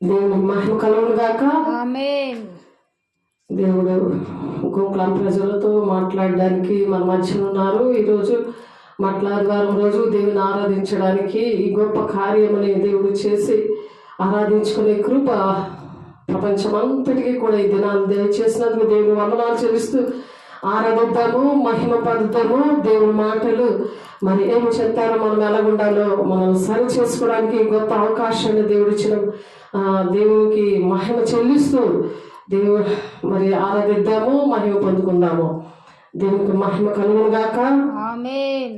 దేవునికి మహిమ కలుగును గాక. ఆమేన్. దేవుడు గోకులం ప్రజలతో మాట్లాడడానికి మన మధ్యన ఉన్నారు. ఈరోజు ఆదివారం రోజు దేవుని ఆరాధించడానికి ఈ గొప్ప కార్యమని దేవుడు చేసి ఆరాధించుకునే కృప ప్రపంచమంతటికీ కూడా ఈ దినాన్ని దయచేసినందుకు దేవుని వందనాలు చెల్లిస్తూ ఆరాధిద్దాము, మహిమ పడుతాము. దేవుని మాటలు మరి ఏమి చెప్తారో మనం ఎలాగుండాలో మనం సరి చేసుకోవడానికి గొప్ప అవకాశాన్ని దేవుడు ఇచ్చిన దేవునికి మహిమ చెల్లిస్తూ దేవుడు మరి ఆరాధిద్దాము, మహిమ పొందుకుందాము. దేవునికి మహిమ కలుగును గాక. ఆమేన్.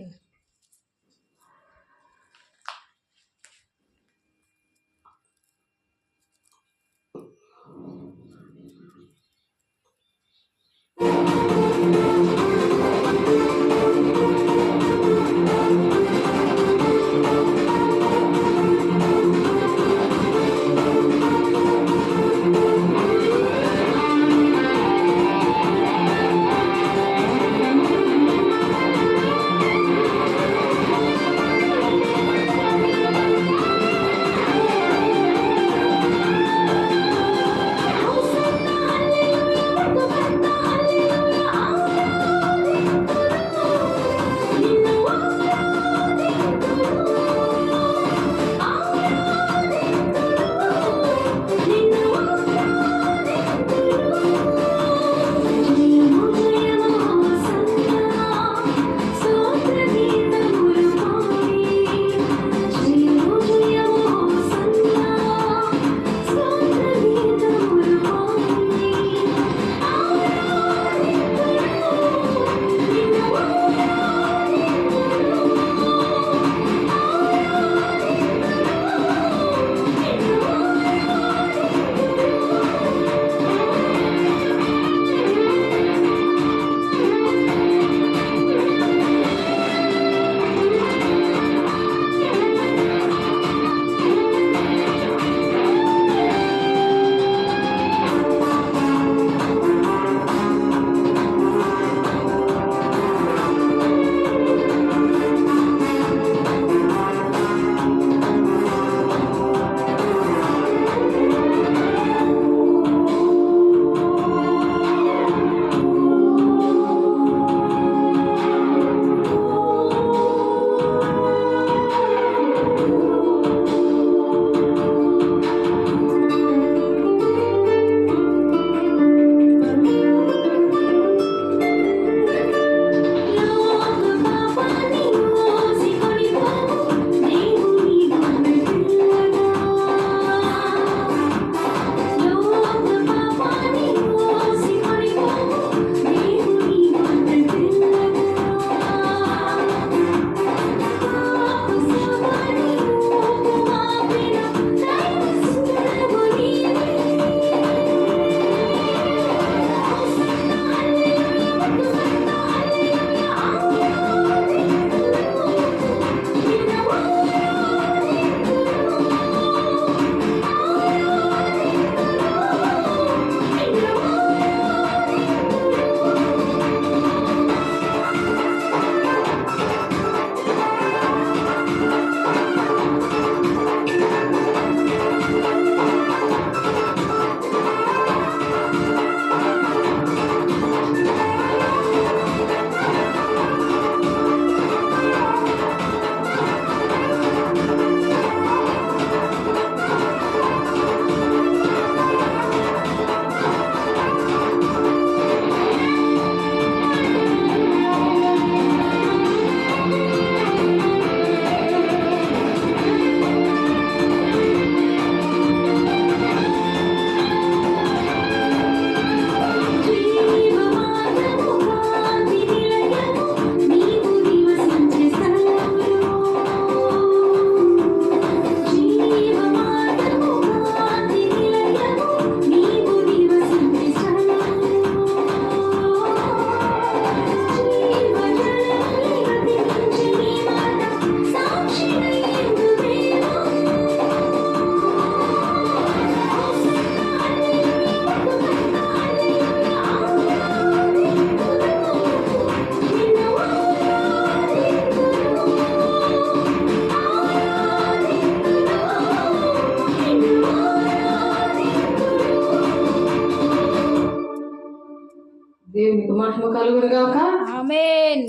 మహిమ కలుగును గాక. ఆమేన్.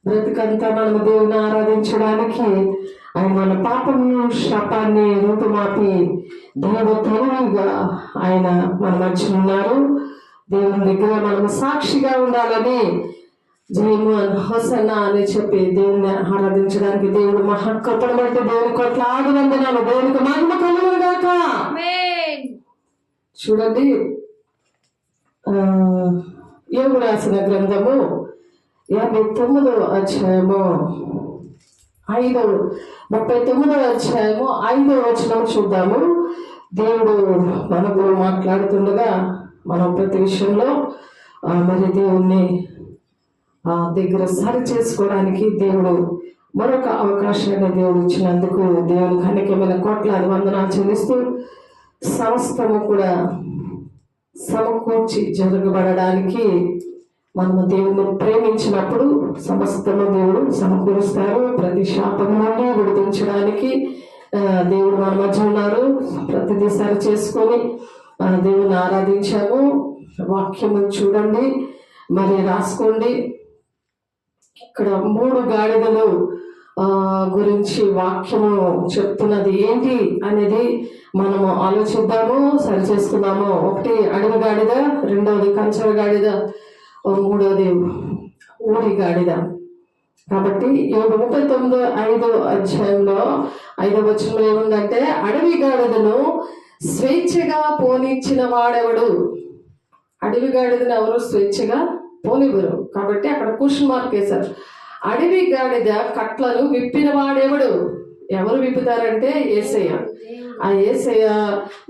బ్రతుకంతా మనం దేవుని ఆరాధించడానికి ఆయన మన పాపము శాపాన్ని రూపుమాపి దైవతనువుగా ఆయన మన మధ్య ఉన్నారు. దేవుని దగ్గర మనం సాక్షిగా ఉండాలని జయము హోసన్న అని చెప్పి దేవుని ఆరాధించడానికి దేవుడు మహాకృపను బట్టి దేవుని కొట్లాది వందనాలు. దేవునికి మహిమ కలుగును గాక. ఆమేన్. చూడండి, యోగు రాసిన గ్రంథము 59వ అధ్యాయము 39వ అధ్యాయము 5వ వచనం చూద్దాము. దేవుడు మనకు మాట్లాడుతుండగా మనం ప్రతి విషయంలో మరి దేవుణ్ణి దగ్గర సరి చేసుకోవడానికి దేవుడు మరొక అవకాశాన్ని దేవుడు ఇచ్చినందుకు దేవునికి అనేకమైన కోట్లాది వందనాలు చెల్లిస్తూ సమస్తము కూడా సమకూర్చి జరగబడడానికి మనము దేవుని ప్రేమించినప్పుడు సమస్తము దేవుడు సమకూరుస్తారు. ప్రతి శాపం నుండి విడిపించడానికి దేవుడు మన మధ్య ఉన్నారు. ప్రతిదీ సరి చేసుకొని దేవుని ఆరాధించాము. వాక్యము చూడండి, మరి రాసుకోండి. ఇక్కడ 3 గాడిదలు గురించి వాక్యము చెప్తున్నది ఏంటి అనేది మనము ఆలోచిద్దాము, సరి చేసుకుందాము. ఒకటి అడవి గాడిద, రెండవది కంచర గాడిద, మూడవది ఊరి గాడిద. కాబట్టి 39:5 అధ్యాయంలో 5వ వచనంలో ఏముందంటే, అడవి గాడిదను స్వేచ్ఛగా పోనిచ్చిన వాడెవడు? అడవి గాడిదను ఎవరు స్వేచ్ఛగా పోనివ్వరు. కాబట్టి అక్కడ క్వశ్చన్ మార్క్ వేశారు. అడవి గాడిద కట్లను విప్పిన వాడెవడు? ఎవరు విప్పుతారంటే యేసయ్య. ఆ యేసయ్య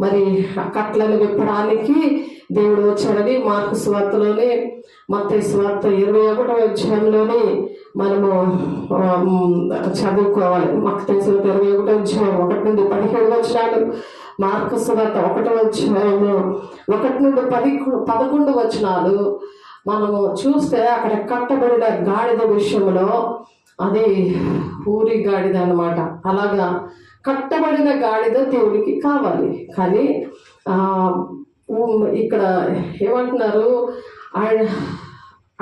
మరి కట్లను విప్పడానికి దేవుడు వచ్చాడని మార్కు సువార్తలోని, మత్తయి సువార్త 21వ అధ్యాయంలోని మనము చదువుకోవాలి. మత్తయి సువార్త 21వ అధ్యాయం 1 నుండి 17 వచనాలు, మార్కు సువార్త 1వ అధ్యాయము 1 నుండి 11 వచనాలు మనము చూస్తే అక్కడ కట్టబడిన గాడిద విషయంలో అది ఊరి గాడిద అన్నమాట. అలాగా కట్టబడిన గాడిద దేవుడికి కావాలి. కానీ ఇక్కడ ఏమంటున్నారు,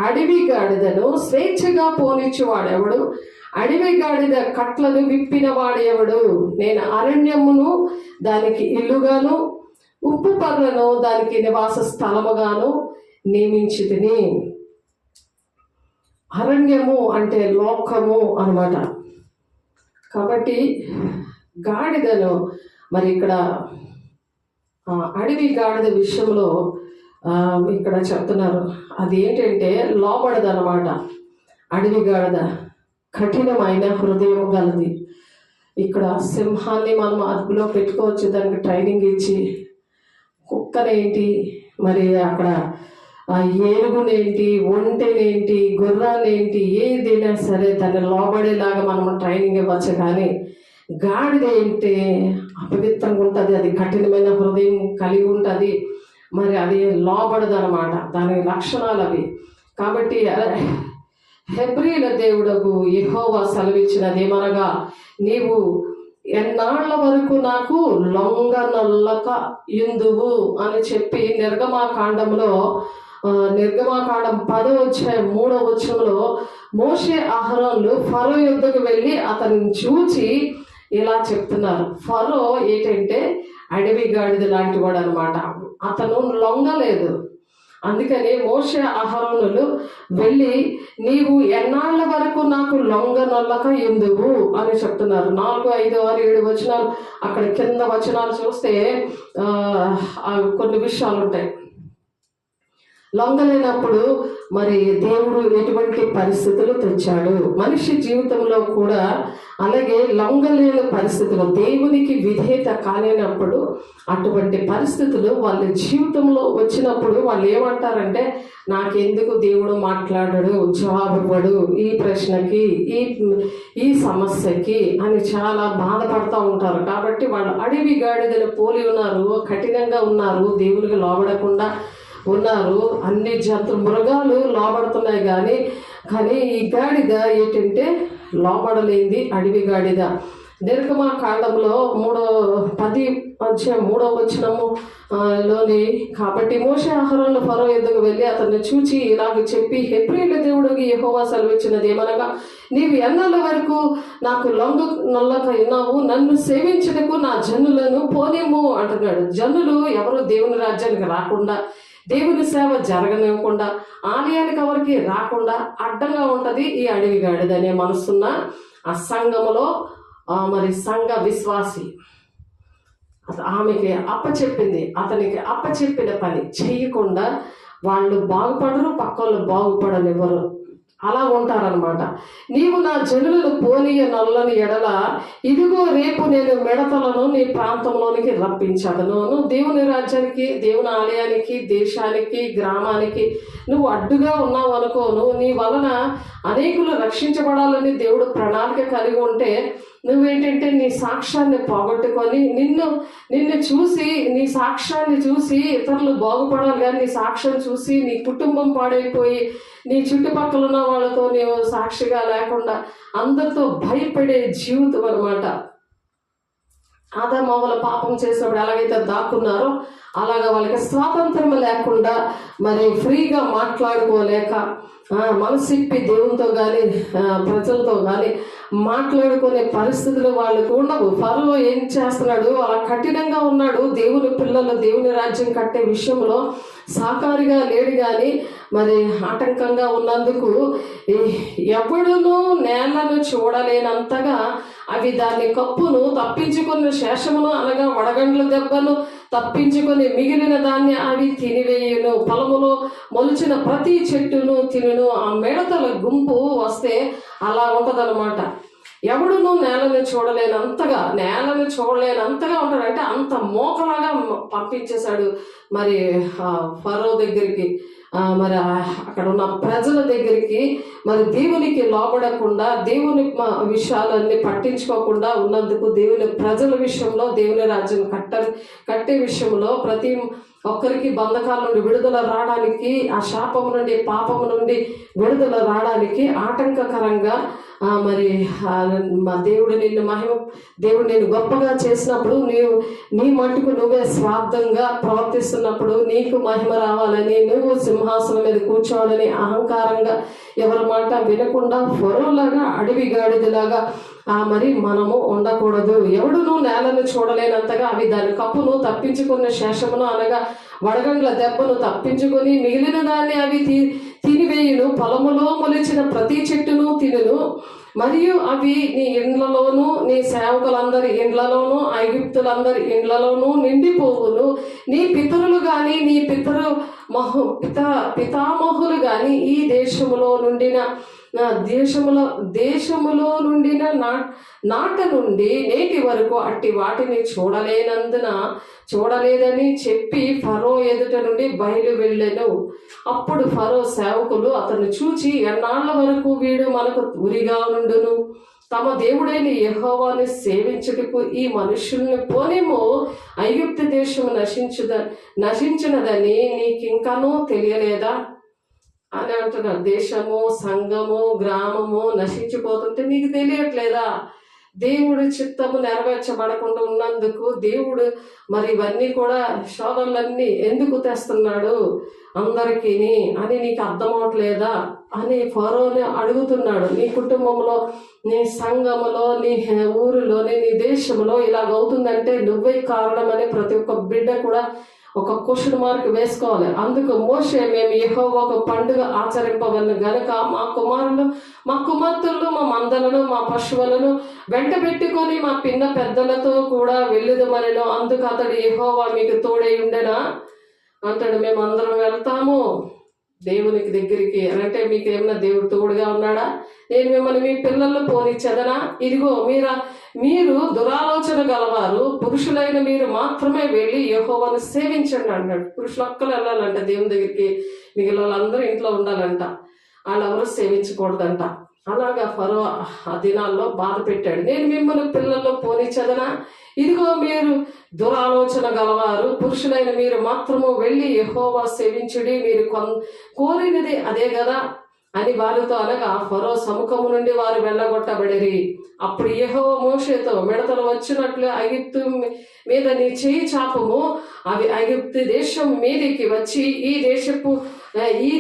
అడవి గాడిదను స్వేచ్ఛగా పోనిచ్చేవాడెవడు? అడవి గాడిద కట్లను విప్పిన వాడెవడు? నేను అరణ్యమును దానికి ఇల్లుగాను, ఉప్పు పర్లను దానికి నివాస స్థలముగాను నియమించి తిని. అరణ్యము అంటే లోకము అన్నమాట. కాబట్టి గాడిదను మరి ఇక్కడ అడవి గాడిద విషయంలో ఇక్కడ చెప్తున్నారు. అది ఏంటంటే లోబడదు అన్నమాట. అడవి గాడిద కఠినమైన హృదయం గలది. ఇక్కడ సింహాన్ని మనం అదుపులో పెట్టుకోవచ్చు, దానికి ట్రైనింగ్ ఇచ్చి. కుక్కనేంటి, మరి అక్కడ ఏనుగునేంటి, ఒంటెనేంటి, గుర్రాన్నేంటి, ఏదైనా సరే దాన్ని లోబడేలాగా మనం ట్రైనింగ్ ఇవ్వచ్చు. కానీ గాడిద ఏంటి అపవిత్రంగా ఉంటుంది, అది కఠినమైన హృదయం కలిగి ఉంటుంది, మరి అది లోబడదు అనమాట. దాని లక్షణాలు అవి. కాబట్టి హెబ్రీల దేవుడకు యెహోవా సెలవిచ్చినది ఏమనగా, నీవు ఎన్నాళ్ల వరకు నాకు లొంగనొల్లక యుందువు అని చెప్పి నిర్గమాకాండంలో నిర్గమాకాండం 10వ అధ్యాయం 3వ వచనంలో మోషే అహరోన్లు ఫరో యుద్ధకు వెళ్ళి అతన్ని చూచి ఇలా చెప్తున్నారు. ఫరో ఏంటంటే అడవి గాడిద లాంటి వాడు అనమాట. అతను లొంగలేదు. అందుకని మోషే అహరోనులు వెళ్ళి నీవు ఎన్నాళ్ల వరకు నాకు లొంగనొల్లక ఎందువు అని చెప్తున్నారు. 4, 5, 6, 7 వచనాలు. అక్కడ కింద వచనాలు చూస్తే కొన్ని విషయాలు ఉంటాయి. లొంగలేనప్పుడు మరి దేవుడు ఎటువంటి పరిస్థితులు తెచ్చాడు మనిషి జీవితంలో కూడా. అలాగే లొంగలేని పరిస్థితులు, దేవునికి విధేయత కాలేనప్పుడు అటువంటి పరిస్థితులు వాళ్ళ జీవితంలో వచ్చినప్పుడు వాళ్ళు ఏమంటారంటే, నాకెందుకు దేవుడు మాట్లాడడు, జవాబు ఇవ్వడు ఈ ప్రశ్నకి, ఈ సమస్యకి అని చాలా బాధపడుతూ ఉంటారు. కాబట్టి వాళ్ళు అడవి గాడిదలు పోలి ఉన్నారు, కఠినంగా ఉన్నారు, దేవునికి లోబడకుండా ఉన్నారు. అన్ని జంతువులు మృగాలు లోబడుతున్నాయి కానీ ఈ గాడిద ఏంటంటే లోబడలేంది అడవి గాడిద. నిర్గమకాండంలో 3:10 లోని కాబట్టి మోషే అహరోనులు ఫరో ఎద్దుకు వెళ్ళి అతన్ని చూచి ఇలాగ చెప్పి, హెబ్రీయుల దేవుడికి యెహోవా సెలవిచ్చినది ఏమనగా, నీవు ఎన్నాళ్ళ వరకు నాకు నొల్లక ఉన్నావు, నన్ను సేవించుటకు నా జనులను పోనిమ్ము అంటున్నాడు. జనులు ఎవరు దేవుని రాజ్యానికి రాకుండా, దేవుని సేవ జరగనివ్వకుండా, ఆలయానికి ఎవరికి రాకుండా అడ్డంగా ఉంటది ఈ అడవి గాడిదనే మనసున్న ఆ సంఘములో మరి సంఘ విశ్వాసి. ఆమెకి అప్పచెప్పింది, అతనికి అప్పచెప్పిన పని చేయకుండా వాళ్ళు బాగుపడరు, పక్కోళ్ళు బాగుపడనివ్వరు. అలా ఉంటారనమాట. నీవు నా జనులను పోనీయ నల్లని ఎడల, ఇదిగో రేపు నేను మిడతలను నీ ప్రాంతంలోనికి రప్పించదను. నువ్వు దేవుని రాజ్యానికి, దేవుని ఆలయానికి, దేశానికి, గ్రామానికి నువ్వు అడ్డుగా ఉన్నావు అనుకో, నువ్వు నీ వలన అనేకులు రక్షించబడాలని దేవుడు ప్రణాళిక కలిగి ఉంటే, నువ్వేంటంటే నీ సాక్ష్యాన్ని పోగొట్టుకొని నిన్ను చూసి, నీ సాక్ష్యాన్ని చూసి ఇతరులు బాగుపడాలి, కానీ నీ సాక్ష్యం చూసి నీ కుటుంబం పాడైపోయి నీ చుట్టుపక్కల ఉన్న వాళ్ళతో నీవు సాక్షిగా లేకుండా అందరితో భయపడే జీవితం అనమాట. ఆదాము అవ్వల పాపం చేసినప్పుడు ఎలాగైతే దాక్కున్నారో అలాగా వాళ్ళకి స్వాతంత్రం లేకుండా, మరి ఫ్రీగా మాట్లాడుకోలేక, మనసిప్పి దేవునితో కానీ ప్రజలతో కానీ మాట్లాడుకునే పరిస్థితులు వాళ్ళకు ఉండవు. ఫరో ఏం చేస్తున్నాడు, అలా కఠినంగా ఉన్నాడు. దేవుని పిల్లలు దేవుని రాజ్యం కట్టే విషయంలో సహకారిగా లేడు, కానీ మరి ఆటంకంగా ఉన్నందుకు ఎవడును నేలను చూడలేనంతగా అవి దాన్ని కప్పును తప్పించుకున్న శేషమును అనగా వడగండ్ల దెబ్బను తప్పించుకొని మిగిలిన దాన్ని అవి తినివేయును. పొలములో మొలిచిన ప్రతి చెట్టును తినును. ఆ మిడతల గుంపు వస్తే అలా ఉంటదన్నమాట. ఎవడును నేలను చూడలేనంతగా ఉంటాడంటే అంత మోకలాగా పంపించేశాడు మరి ఫరో దగ్గరికి, మరి అక్కడ ఉన్న ప్రజల దగ్గరికి. మరి దేవునికి లోబడకుండా, దేవుని విషయాలన్నీ పట్టించుకోకుండా ఉన్నందుకు దేవుని ప్రజల విషయంలో, దేవుని రాజ్యం కట్టే విషయంలో ప్రతి ఒక్కరికి బంధకాల నుండి విడుదల రావడానికి, ఆ శాపము నుండి పాపము నుండి విడుదల రావడానికి ఆటంకకరంగా మరి మా దేవుడు నిన్ను గొప్పగా చేసినప్పుడు, నీ మట్టుకు నువ్వే స్వార్థంగా ప్రవర్తిస్తున్నప్పుడు, నీకు మహిమ రావాలని, నువ్వు సింహాసనం మీద కూర్చోవాలని అహంకారంగా ఎవరి మాట వినకుండా ఫరోలాగా, అడవి గాడిదలాగా మరి మనము ఉండకూడదు. ఎవడును నేలను చూడలేనంతగా అవి దాని కప్పును తప్పించుకున్న శేషమును అనగా వడగండ్ల దెబ్బను తప్పించుకొని మిగిలిన దాన్ని అవి తినివేయును. పొలములో మొలిచిన ప్రతి చెట్టును తినును. మరియు అవి నీ ఇండ్లలోను, నీ సేవకులందరి ఇండ్లలోను, ఐగుప్తులందరి ఇండ్లలోను నిండిపోవును. నీ పితరులు గాని, నీ పితామహులు గాని ఈ దేశములో నుండిన నాట నుండి నేటి వరకు అట్టి వాటిని చూడలేదని చెప్పి ఫరో ఎదుట నుండి బయలు వెళ్ళెను. అప్పుడు ఫరో సేవకులు అతను చూచి, ఎన్నాళ్ల వరకు వీడు మనకు ఉరిగా నుండును? తమ దేవుడైన యెహోవాను సేవించుటకు ఈ మనుషుల్ని పోనేమో, ఐగుప్తు దేశము నశించినదని నీకింకానూ తెలియలేదా అని అంటున్నారు. దేశము, సంఘము, గ్రామము నశించిపోతుంటే నీకు తెలియట్లేదా? దేవుడి చిత్తము నెరవేర్చబడకుండా ఉన్నందుకు దేవుడు మరి ఇవన్నీ కూడా శోధనలన్నీ ఎందుకు తెస్తున్నాడు అందరికీ అని నీకు అర్థమవట్లేదా అని ఫరోని అడుగుతున్నాడు. నీ కుటుంబంలో, నీ సంఘములో, నీ ఊరిలోని, నీ దేశంలో ఇలాగవుతుందంటే నువ్వే కారణమని ప్రతి ఒక్క బిడ్డ కూడా ఒక క్వశ్చన్ మార్క్ వేసుకోవాలి. అందుకు మోషే, మేము యెహోవా ఒక పండుగ ఆచరింపవలను గనుక మా కుమారులు, మా కుమార్తెలు, మా మందలను, మా పశువులను వెంట పెట్టుకొని మా పిన్న పెద్దలతో కూడా వెళ్ళుదమనెను. అందుకు అతడు, యెహోవా మీకు తోడై ఉండెనా అంటాడు. మేము అందరం వెళ్తాము దేవునికి దగ్గరికి అంటే మీకు ఏమన్నా దేవుడు తోడుగా ఉన్నాడా? నేను మిమ్మల్ని మీ పిల్లల్లో పోనిచ్చేదనా? ఇదిగో మీరు దురాలోచన గలవారు, పురుషులైన మీరు మాత్రమే వెళ్ళి యెహోవాను సేవించండి అన్నాడు. పురుషులు ఒక్కరు వెళ్ళాలంట దేవుని దగ్గరికి, మిగిలిన వాళ్ళందరూ ఇంట్లో ఉండాలంట, వాళ్ళెవరూ సేవించకూడదంట. అలాగా ఫరో ఆ దినాల్లో బాధ పెట్టాడు. నేను మిమ్మల్ని పిల్లల్లో పోనిచ్చేదనా? ఇదిగో మీరు దురాలోచన గలవారు, పురుషులైన మీరు మాత్రము వెళ్ళి యెహోవా సేవించుడి, మీరు కోరినది అదే కదా అని వారితో అనగా ఫరో సముఖము నుండి వారు వెళ్ళగొట్టబడిరి. అప్పుడు యెహోవా మోషేతో, మిడతలు వచ్చినట్లు ఐగుప్తు మీద నీ చేయి చాపము, అవి ఐగుప్తు దేశం మీదికి వచ్చి ఈ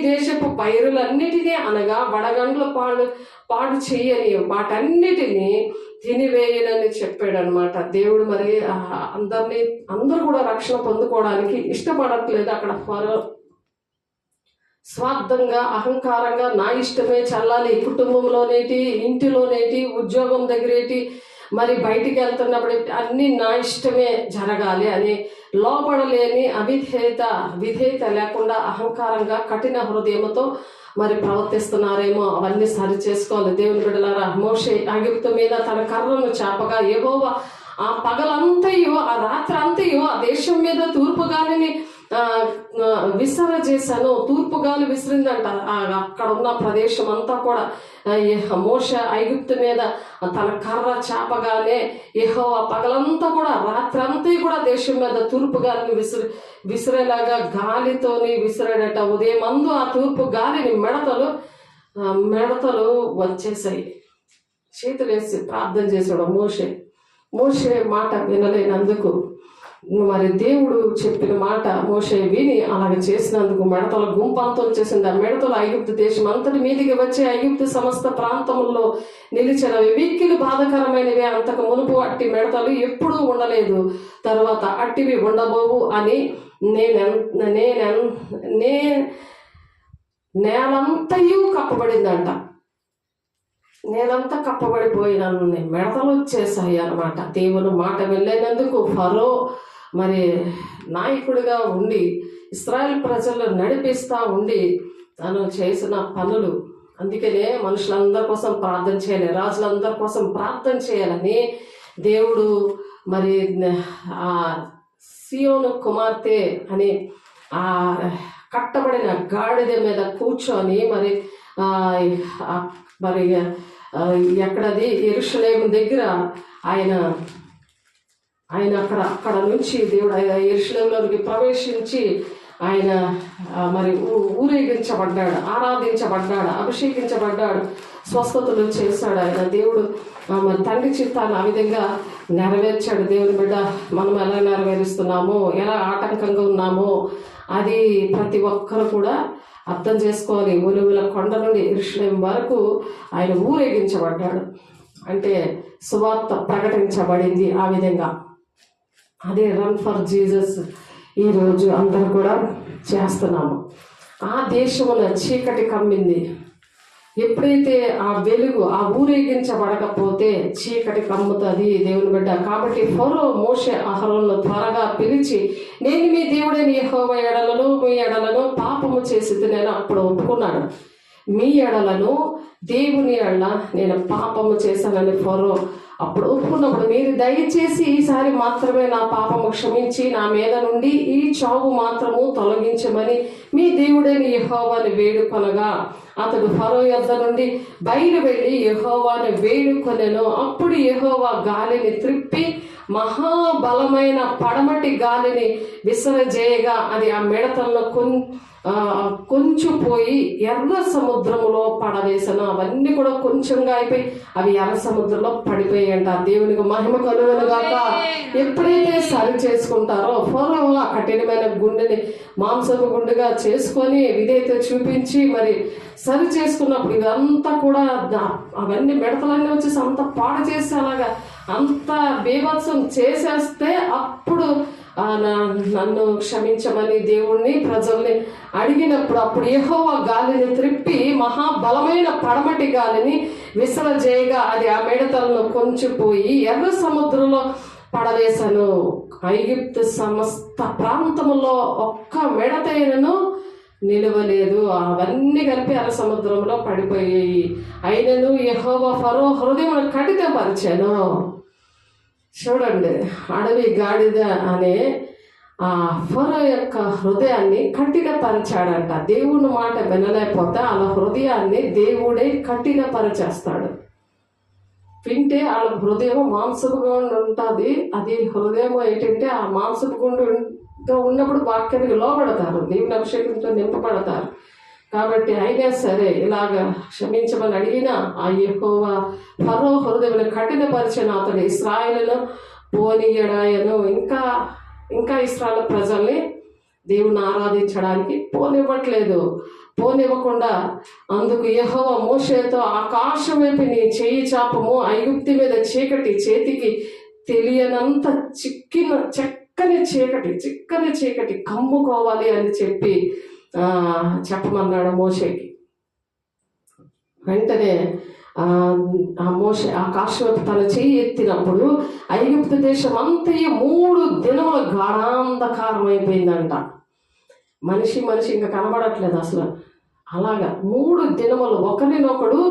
దేశపు పైరులన్నిటినీ అనగా వడగండ్ల పాడు చెయ్యని వాటన్నిటినీ తినివేయనని చెప్పాడు అనమాట దేవుడు. మరి అందరూ కూడా రక్షణ పొందుకోవడానికి ఇష్టపడట్లేదు. అక్కడ ఫరో స్వార్థంగా, అహంకారంగా నా ఇష్టమే చల్లాలి, కుటుంబంలోనేటి, ఇంటిలోనేటి, ఉద్యోగం దగ్గరేటి, మరి బయటికి వెళ్తున్నప్పుడు అన్నీ నా ఇష్టమే జరగాలి అని లోపడలేని విధేయత లేకుండా అహంకారంగా కఠిన హృదయంతో మరి ప్రవర్తిస్తున్నారేమో. అవన్నీ సరి చేసుకోవాలి దేవుని బిడ్డలారా. మోషే ఐగుప్తు మీద తన కర్రను చాపగా యెహోవా ఆ పగలంతయు ఆ రాత్రి అంతయు ఆ దేశం మీద తూర్పు గాలిని విసరజేశాను. తూర్పు గాలి విసిరిందంట. అక్కడ ఉన్న ప్రదేశం అంతా కూడా మోషే ఐగుప్తు మీద తన కర్ర చాపగానే యెహోవా పగలంతా కూడా రాత్రి అంతా కూడా దేశం మీద తూర్పు గాలిని విసిరేలాగా గాలితోని విసిరాడట. ఉదయం అందు ఆ తూర్పు గాలిని మెడతలు వచ్చేసాయి. చేతులేసి ప్రార్థన చేశాడు మోషే మాట వినలేనందుకు మరి దేవుడు చెప్పిన మాట మోషే విని అలాగ చేసినందుకు మిడతల గుంపంతా వచ్చేసింది. ఆ మిడతలు ఐగుప్తు దేశం అంతటి మీదికి వచ్చి ఐగుప్తు సమస్త ప్రాంతంలో నిలిచినవి. మిక్కిలి బాధకరమైనవి. అంతకు మునుపు అట్టి మిడతలు ఎప్పుడూ ఉండలేదు, తరువాత అట్టివి ఉండబోవు అని నేలంతయు కప్పబడిందంట. నేలంతా కప్పబడిపోయిన మిడతలు వచ్చేసాయి అన్నమాట. దేవుని మాట వెళ్ళేనందుకు ఫరో మరి నాయకుడిగా ఉండి ఇశ్రాయేల్ ప్రజలను నడిపిస్తూ ఉండి తను చేసిన పనులు. అందుకనే మనుషులందరి కోసం ప్రార్థన చేయాలి, రాజులందరి కోసం ప్రార్థన చేయాలని దేవుడు మరి ఆ సియోను కుమార్తె అని ఆ కట్టబడిన గాడిద మీద కూర్చొని మరి ఎక్కడది యెరూషలేము దగ్గర ఆయన అక్కడ నుంచి దేవుడు యెరూషలేములోనికి ప్రవేశించి ఆయన మరి ఊరేగించబడ్డాడు, ఆరాధించబడ్డాడు, అభిషేకించబడ్డాడు, స్వస్థతలు చేశాడు ఆయన. దేవుడు మరి తండ్రి చిత్తాన్ని ఆ విధంగా నెరవేర్చాడు. దేవుని బిడ్డ మనం ఎలా నెరవేరుస్తున్నామో, ఎలా ఆటంకంగా ఉన్నామో అది ప్రతి ఒక్కరు కూడా అర్థం చేసుకోవాలి. ఒలివల కొండ నుండి యెరూషలేము వరకు ఆయన ఊరేగించబడ్డాడు. అంటే సువార్త ప్రకటించబడింది ఆ విధంగా. అదే రన్ ఫర్ జీసస్ ఈరోజు అందరూ కూడా చేస్తున్నాము. ఆ దేశంలో చీకటి కమ్మింది. ఎప్పుడైతే ఆ వెలుగు ఆ ఊరేగించబడకపోతే చీకటి కమ్ముతుంది దేవుని బిడ్డ. కాబట్టి ఫరో మోషే అహరోనును త్వరగా పిలిచి, నేను మీ దేవుడైన యెహోవా మీ ఎడలను పాపము చేసి నేను అప్పుడు ఒప్పుకున్నాడు. మీ ఎడలను దేవుని ఎడల నేను పాపము చేశానని ఫరో అప్పుడు ఒప్పుకున్నప్పుడు, మీరు దయచేసి ఈసారి మాత్రమే నా పాపము క్షమించి నా మీద నుండి ఈ చావు మాత్రము తొలగించమని మీ దేవుడైన యెహోవాను వేడుకొనగా అతడు ఫరో యొద్ద నుండి బయలు వెళ్ళి యెహోవాను వేడుకొనెను. అప్పుడు యెహోవా గాలిని త్రిప్పి మహాబలమైన పడమటి గాలిని విసరజేయగా అది ఆ మిడతలను కొంచెం పోయి ఎర్ర సముద్రములో పడవేసను. అవన్నీ కూడా కొంచెంగా అయిపోయి అవి ఎర్ర సముద్రంలో పడిపోయాయంట. దేవునికి మహిమ కలుగునుగాక. ఎప్పుడైతే సరి చేసుకుంటారో ఫరో ఆ కఠినమైన గుండెని మాంసపు గుండెగా చేసుకొని విధేయత చూపించి మరి సరి చేసుకున్నప్పుడు ఇదంతా కూడా అవన్నీ మిడతలన్నీ వచ్చేసి అంత పాడు చేసి అలాగా అంత బీభత్సం చేసేస్తే అప్పుడు నన్ను క్షమించమని దేవుణ్ణి ప్రజల్ని అడిగినప్పుడు అప్పుడు యెహోవా గాలిని త్రిప్పి మహాబలమైన పడమటి గాలిని విసరజేయగా అది ఆ మిడతలను కొంచెపోయి ఎర్ర సముద్రంలో పడవేశాను. ఐగుప్తు సమస్త ప్రాంతంలో ఒక్క మిడతైనను నిలవలేదు. అవన్నీ కలిపి ఎర్ర సముద్రంలో పడిపోయాయి. అయినను యెహోవా ఫరో హృదయం కఠినపరిచాను. చూడండి, అడవి గాడిద అనే ఆ ఫరో యొక్క హృదయాన్ని కఠినపరిచాడంట. దేవుని మాట వినలేకపోతే అలా హృదయాన్ని దేవుడే కఠినపరిచేస్తాడు. వింటే వాళ్ళ హృదయం మాంసపు గుండు ఉంటుంది. అది హృదయం ఏంటంటే ఆ మాంసపు గుండు ఉన్నప్పుడు వాక్యానికి లోపడతారు, దేవుని అభిషేకంతో నింపబడతారు. కాబట్టి అయినా సరే ఇలాగ క్షమించమని అడిగినా ఆ యెహోవా ఫరో హృదయం కఠినపరిచిన అతడు ఇశ్రాయేలును పోనీయడాయను. ఇంకా ఇంకా ఇశ్రాయేలు ప్రజల్ని దేవుని ఆరాధించడానికి పోనివ్వకుండా అందుకు యెహోవా మోషేతో ఆకాశం వైపు నీ చేయి చాపము, ఐగుప్తు మీద చీకటి చేతికి తెలియనంత చిక్కని చీకటి కమ్ముకోవాలి అని చెప్పమన్నాడు మోషేకి. వెంటనే ఆ మోషే ఆకాశం వైపు తన చెయ్యి ఎత్తినప్పుడు ఐగుప్తు దేశం అంతయు 3 దినముల గాఢాంధకారం అయిపోయిందంట. మనిషి ఇంకా కనబడట్లేదు అసలు. అలాగా 3 దినములు ఒకరినొకడు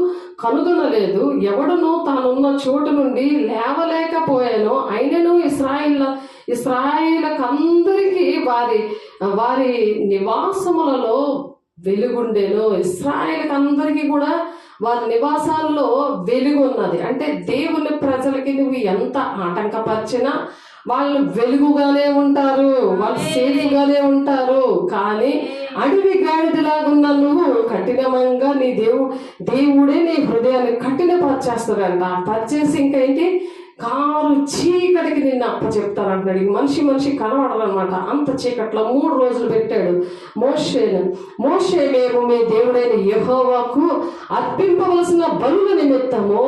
కనుగొనలేదు, ఎవడును తానున్న చోటు నుండి లేవలేకపోయాను. అయినను ఇశ్రాయేలుకందరికీ వారి నివాసములలో వెలుగుండెను. ఇశ్రాయేలుకందరికీ కూడా వారి నివాసాల్లో వెలుగు ఉన్నది. అంటే దేవుని ప్రజలకి నువ్వు ఎంత ఆటంకపరిచినా వాళ్ళు వెలుగుగానే ఉంటారు, వాళ్ళు సేఫ్గానే ఉంటారు. కానీ అడవి గాడిదలాగున్న నువ్వు కఠినంగా నీ దేవుడే నీ హృదయాన్ని కఠినపరిచేస్తారంట. పరిచేసి ఇంకా ఏంటి కారు చీకటికి నిన్న అప్పచెప్తారంటున్నాడు. మనిషి కనబడాలన్నమాట. అంత చీకట్లో 3 రోజులు పెట్టాడు మోషే మేము మీ దేవుడైన యెహోవాకు అర్పింపవలసిన బలుల నిమిత్తము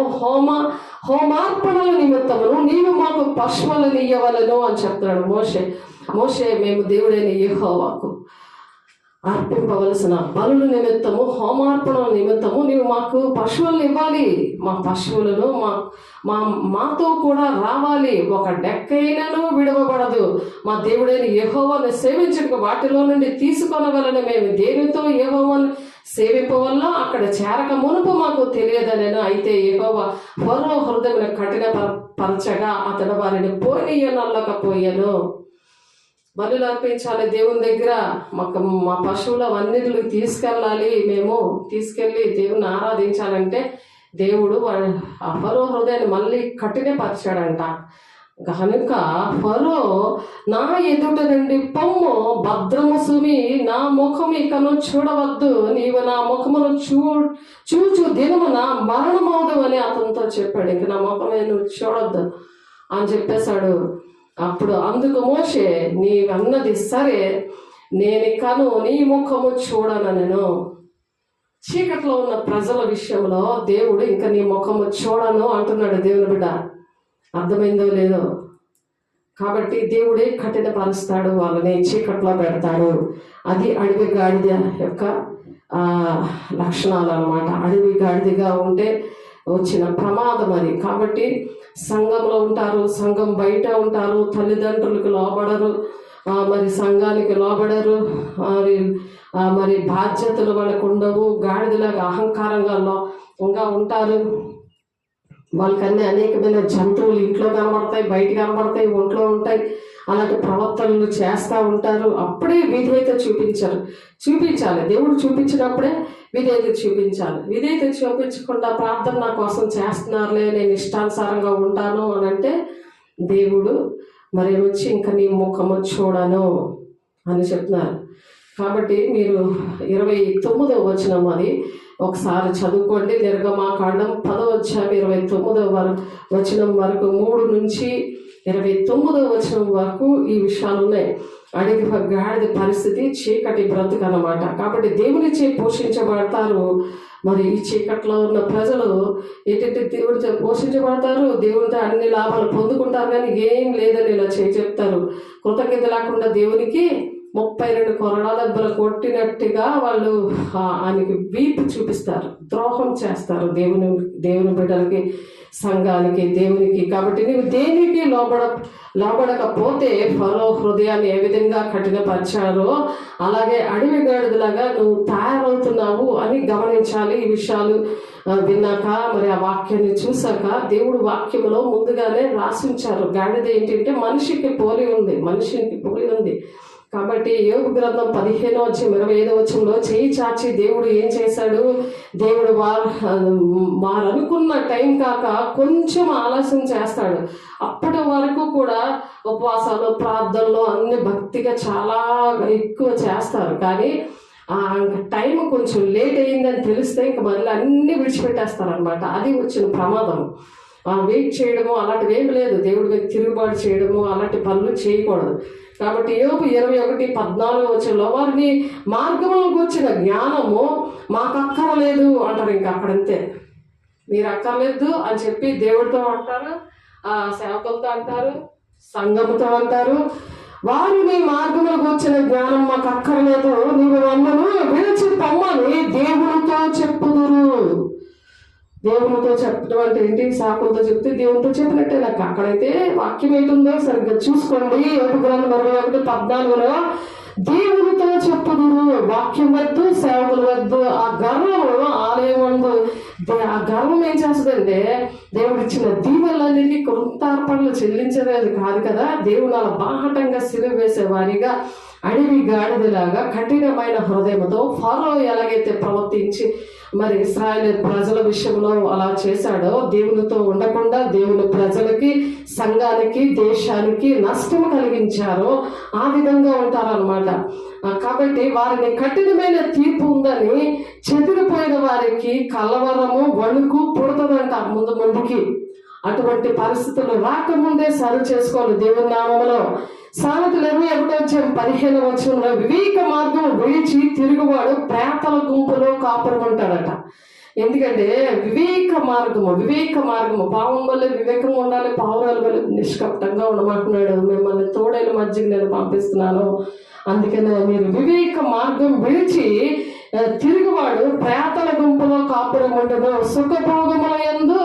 హోమార్పణల నిమిత్తమును నీవు మాకు పశువులను ఇయ్యవలెను అని చెప్తున్నాడు మోషే మేము దేవుడైన యెహోవాకు అర్పింపవలసిన బలుల నిమిత్తము హోమార్పణల నిమిత్తము నీవు మాకు పశువులను ఇవ్వాలి. మా పశువులను మాతో కూడా రావాలి. ఒక డెక్కైనను విడవబడదు. మా దేవుడైన యెహోవాను సేవించక వాటిలో నుండి తీసుకొనవలన మేము దేనితో యెహోవాను సేవింపవల్ల అక్కడ చేరక మునుపు మాకు తెలియదనను. అయితే యెహోవా ఫరో హృదయం కఠినపరచగా అతడు వారిని పోనీయనొల్లకపోయాను. బలులు అర్పించాలి దేవుని దగ్గర. మా పశువుల అన్నిటికి తీసుకెళ్ళాలి. మేము తీసుకెళ్ళి దేవుని ఆరాధించాలంటే దేవుడు ఆ ఫరో హృదయాన్ని మళ్ళీ కఠినపరిచాడంట. కనుక ఫరో నా ఎదుట నుండి పొమ్ము, భద్రము సుమి, నా ముఖం ఇకను చూడవద్దు, నీవు నా ముఖమును చూచు దినమున మరణమవుదు అని అతనితో చెప్పాడు. ఇంక నా ముఖమే నువ్వు చూడొద్దు అని చెప్పేశాడు. అప్పుడు అందుకు మోషే నీవన్నది సరే, నేనికను నీ ముఖము చూడనను. చీకట్లో ఉన్న ప్రజల విషయంలో దేవుడు ఇంకా నీ ముఖము చూడను అంటున్నాడు దేవుని బిడ్డ. అర్థమైందో లేదో? కాబట్టి దేవుడే కఠినపరుస్తాడు, వాళ్ళని చీకట్లో పెడతాడు. అది అడవి గాడిద యొక్క లక్షణాలు అన్నమాట. అడవి గాడిదగా ఉంటే వచ్చిన ప్రమాదం అది. కాబట్టి సంఘంలో ఉంటారు, సంఘం బయట ఉంటారు, తల్లిదండ్రులకు లోబడరు, మరి సంఘానికి లోబడరు, మరి బాధ్యతలు వాళ్ళకు ఉండవు, గాడిదలాగా అహంకారంగా ఉంటారు. వాళ్ళకన్నీ అనేకమైన జంతువులు ఇంట్లో కనబడతాయి, బయట కనబడతాయి, ఒంట్లో ఉంటాయి. అలాంటి ప్రవర్తనలు చేస్తూ ఉంటారు. అప్పుడే విధేయత చూపించాలి. దేవుడు చూపించినప్పుడే విధేయత చూపించాలి. విధేయత చూపించకుండా ప్రార్థన నా కోసం చేస్తున్నారులే, నేను ఇష్టానుసారంగా ఉంటాను అని అంటే దేవుడు మరి వచ్చి ఇంకా నీ ముఖము చూడను అని చెప్తున్నారు. కాబట్టి మీరు 29వ వచనం అది ఒకసారి చదువుకోండి. నిర్గమాకాండం 10వ అధ్యాయం 29వ వచనం వరకు, 3 నుంచి 29వ వచనం వరకు ఈ విషయాలు ఉన్నాయి. అడవి గాడిద పరిస్థితి చీకటి బ్రతుకు అన్నమాట. కాబట్టి దేవునిచే పోషించబడతారు. మరి ఈ చీకట్లో ఉన్న ప్రజలు ఏంటంటే దేవుడితో పోషించబడతారు, దేవునితో అన్ని లాభాలు పొందుకుంటారు, కానీ ఏం లేదని ఇలా చెప్తారు. కృతజ్ఞత లేకుండా దేవునికి 32 కొరడా దెబ్బలు కొట్టినట్టుగా వాళ్ళు ఆయనకి వీపు చూపిస్తారు, ద్రోహం చేస్తారు దేవుని బిడ్డలకి, సంఘానికి, దేవునికి. కాబట్టి నువ్వు దేనికి లోబడకపోతే ఫరో హృదయాన్ని ఏ విధంగా కఠినపరిచారో అలాగే అడవి గాడిదలాగా నువ్వు తయారవుతున్నావు అని గమనించాలి. ఈ విషయాలు విన్నాక మరి ఆ వాక్యాన్ని చూసాక దేవుడు వాక్యంలో ముందుగానే రాసించారు. గాడిద ఏంటంటే మనిషికి పోలి ఉంది. కాబట్టి యోబు గ్రంథం 15వ అధ్యాయం 25వ వచనంలో చేయి చాచి దేవుడు ఏం చేశాడు, దేవుడు వారు అనుకున్న టైం కాక కొంచెం ఆలస్యం చేస్తాడు. అప్పటి వరకు కూడా ఉపవాసాలు, ప్రార్థనలు అన్ని భక్తిగా చాలా ఎక్కువ చేస్తారు. కానీ టైం కొంచెం లేట్ అయిందని తెలిస్తే ఇంక మళ్ళీ అన్నీ విడిచిపెట్టేస్తారనమాట. అది వచ్చిన ప్రమాదం. వెయిట్ చేయడము అలాంటివి ఏమి లేదు. దేవుడి మీద తిరుగుబాటు చేయడము అలాంటి పనులు చేయకూడదు. కాబట్టి యోబు 21:14 వారిని మార్గంలోకి వచ్చిన జ్ఞానము మాకు అక్కర్లేదు అంటారు. ఇంకా అక్కడంతే, మీరు అక్కర్లేదు అని చెప్పి దేవుడితో అంటారు, సేవకులతో అంటారు, సంఘముతో అంటారు. వారు నీ మార్గంలోకి వచ్చిన జ్ఞానం మాకు అక్కర్లేదు, నీవు మమ్మను విడిచి పొమ్మని దేవునితో చెప్పుదురు. దేవునితో చెప్పడం అంటే ఏంటి? సాకులతో చెప్తే దేవునితో చెప్పినట్టే నాకు. అక్కడైతే వాక్యం ఏంటుందో సరిగ్గా చూసుకోండి. యోబు గ్రంథం 21:14 దేవునితో చెప్పుదురు. వాక్యం వద్దు, సేవకుల వద్దు. ఆ గర్వము ఆలయం వద్దు. ఆ గర్వం ఏం చేస్తుందంటే దేవుడు ఇచ్చిన దీవెనలన్నింటినీ కృతార్పణలు చెల్లించలేదు కాదు కదా. దేవుడు అలా బాహటంగా సిలువ వేసే వారిగా అడవి గాడిదలాగా కఠినమైన హృదయంతో ఫరో ఎలాగైతే ప్రవర్తించి మరి ఇశ్రాయేలు ప్రజల విషయంలో అలా చేశాడో, దేవునితో ఉండకుండా దేవుని ప్రజలకి, సంఘానికి, దేశానికి నష్టం కలిగించారో ఆ విధంగా ఉంటారన్నమాట. కాబట్టి వారిని కఠినమైన తీర్పు ఉందని చెదిరిపోయిన వారికి కలవరము, వణుకు పుడుతుందంట ముందుకి. అటువంటి పరిస్థితులు రాకముందే సరి చేసుకోవాలి దేవుని నామములో. సామెతలు 21:15 వివేక మార్గం విడిచి తిరుగువాడు ప్రేతల గుంపులో కాపురం ఉంటాడట. ఎందుకంటే వివేక మార్గము పావం వల్ల వివేకం ఉండాలి, పావురాల వల్ల నిష్కపటంగా ఉండమంటున్నాడు. మిమ్మల్ని తోడేల మధ్యకి నేను పంపిస్తున్నాను. అందుకనే మీరు వివేక మార్గం విడిచి తిరుగువాడు ప్రేతల గుంపులో కాపురం ఉండదు. సుఖభోగముల యందు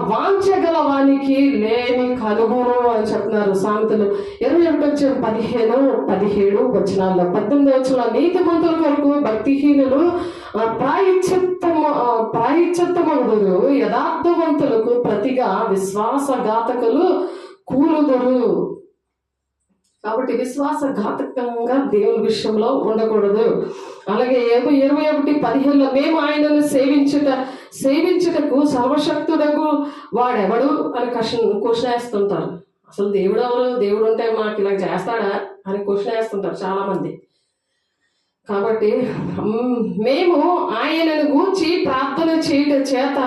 వాంఛగల వానికి లేని కలుగును అని చెప్తున్నారు. సామెతలు 21:15-17 వచనాల్లో. 18 నీతిమంతుల కొరకు భక్తిహీనులు ప్రాయశ్చిత్తమగుదురు, యథార్థవంతులకు ప్రతిగా విశ్వాసఘాతకులు కూలుదురు. కాబట్టి విశ్వాసఘాతకంగా దేవుని విషయంలో ఉండకూడదు. అలాగే 21:15 మేము ఆయనను సేవించుటకు సర్వశక్తుడకు వాడెవడు అని క్వశ్చన్ వేస్తుంటారు. అసలు దేవుడు ఎవరు? దేవుడు ఉంటే మాకు ఇలా చేస్తాడా అని క్వశ్చన్ వేస్తుంటారు చాలా మంది. కాబట్టి మేము ఆయనను గూర్చి ప్రార్థన చేయటం చేత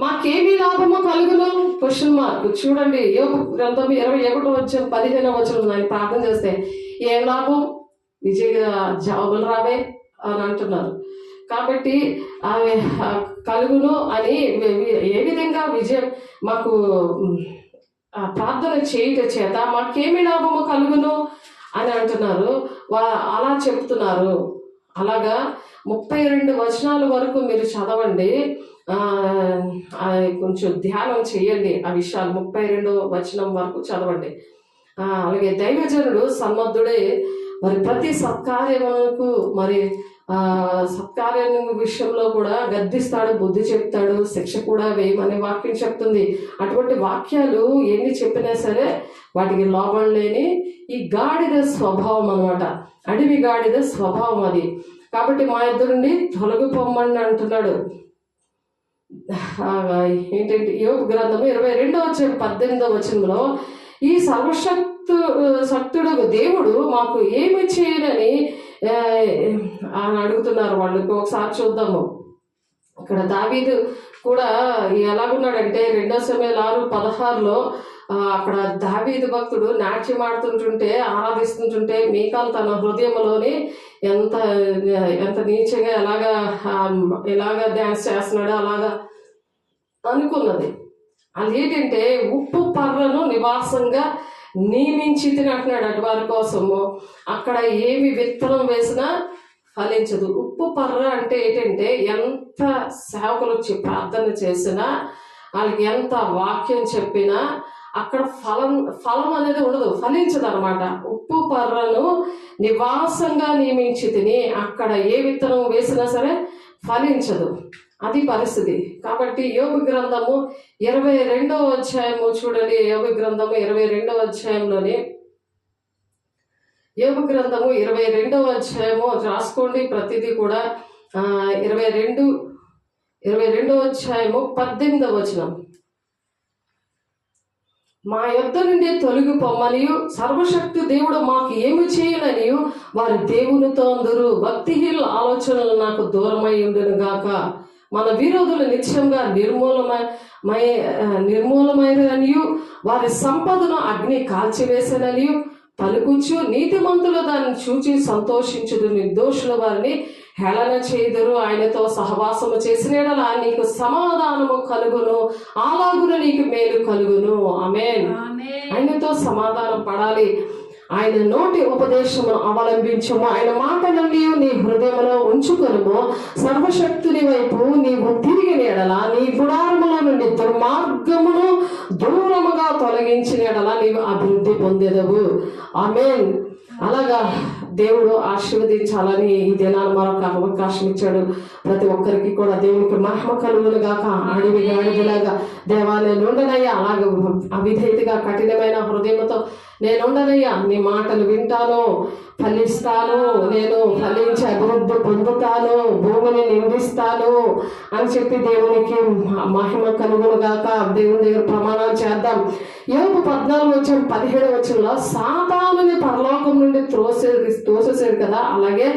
మాకేమీ లాభము కలుగును? Question mark. చూడండి యోబు గ్రంథం 21:15 ఆయన ప్రార్థన చేస్తే ఏం లాభం? జవాబులు రావే అని అంటున్నారు. కాబట్టి అవి కలుగును అని ఏ విధంగా విజయం మాకు ప్రార్థన చేయటం చేత మాకేమి లాభము కలుగును అని అంటున్నారు. అలా చెప్తున్నారు. అలాగా 32 వచనాల వరకు మీరు చదవండి, కొంచెం ధ్యానం చేయండి ఆ విషయాలు. 32వ వచనం వరకు చదవండి. అలాగే దైవజనుడు సన్మద్ధుడే మరి ప్రతి సత్కార్యమునకు మరి సత్కార్యం విషయంలో కూడా గద్దిస్తాడు, బుద్ధి చెప్తాడు, శిక్ష కూడా వేయమని వాక్యం చెప్తుంది. అటువంటి వాక్యాలు ఎన్ని చెప్పినా సరే వాటికి లోపం లేని ఈ గాడిద స్వభావం అన్నమాట. అడవి గాడిద స్వభావం అది. కాబట్టి మా ఇద్దరుండి తొలగిపోమ్మని అంటున్నాడు. ఏంటంటే యోబు గ్రంథము 22:18 ఈ సర్వశక్తుడు దేవుడు మాకు ఏమి చేయనని అని అడుగుతున్నారు వాళ్ళు. ఒకసారి చూద్దాము. ఇక్కడ దావీదు కూడా ఎలాగున్నాడంటే 2 సమూయేలు 6:16 అక్కడ దావీదు భక్తుడు నాట్యం ఆడుతుంటుంటే, ఆరాధిస్తుంటుంటే మీకాలు తన హృదయంలోని ఎంత నీచగా ఎలాగా డ్యాన్స్ చేస్తున్నాడో అలాగా అనుకున్నది. అది ఏంటంటే ఉప్పు పర్రను నివాసంగా నియమించి తినంటున్నాడు అటు వారి కోసము. అక్కడ ఏమి విత్తనం వేసినా ఫలించదు. ఉప్పు పర్ర అంటే ఏంటంటే ఎంత సేవకులు వచ్చి ప్రార్థన చేసినా, వాళ్ళకి ఎంత వాక్యం చెప్పినా అక్కడ ఫలం అనేది ఉండదు, ఫలించదు అనమాట. ఉప్పు పర్రను నివాసంగా నియమించి తిని అక్కడ ఏ విత్తనం వేసినా సరే ఫలించదు. అది పరిస్థితి. కాబట్టి యోబు గ్రంథము 22:1 చూడండి. యోబు గ్రంథము 22:1 యోబు గ్రంథము 22:1 రాసుకోండి ప్రతిదీ కూడా. 22:18 18 మా యొద్ద నుండి తొలగిపోమ్మనియు సర్వశక్తి దేవుడు మాకు ఏమి చేయననియు వారి దేవునితో అందరూ భక్తిహీనుల ఆలోచనలు నాకు దూరమై ఉండును గాక. మన విరోధులు నిత్యంగా నిర్మూలమైననియు వారి సంపదను అగ్ని కాల్చివేసననియు పలుకుచు నీతిమంతులు దాన్ని చూచి సంతోషించుదు, నిర్దోషుల వారిని హేళన చేయుదురు. ఆయనతో సహవాసము చేసిన యెడల నీకు సమాధానము కలుగును, అలాగున నీకు మేలు కలుగును. ఆమేన్. ఆయనతో సమాధానం పడాలి. ఆయన నోటి ఉపదేశమును అవలంబించము, ఆయన మాటలన్నీ నీ హృదయంలో ఉంచుకొనుము. సర్వశక్తుని వైపు నీవు తిరిగిన యెడల నీ గుడారముల నుండి దుర్మార్గమును దూరముగా తొలగించిన యెడల నీవు అభివృద్ధి పొందెదవు. ఆమేన్. అలాగా దేవుడు ఆశీర్వదించాలని ఈ దినాన్ని మరొక అవకాశం ఇచ్చాడు. ప్రతి ఒక్కరికి కూడా దేవునికి మహిమ కలుగును గాక. అడవి గాడిదలాగా దేవా నేనుండనయ్యా, అలాగే అవిధేయతగా కఠినమైన హృదయంతో నేనుండనయ్యా, నీ మాటలు వింటాను, ఫలిస్తాను, నేను ఫలించి అభివృద్ధి పొందుతాను, భూమిని నిందిస్తాను అని చెప్పి దేవునికి మహిమ కలుగును గాక. దేవుని దగ్గర ప్రమాణాలు చేద్దాం. యోబు 14:17 సాతానుని పరలోకం నుండి తోసేసాడు కదా, అలాగే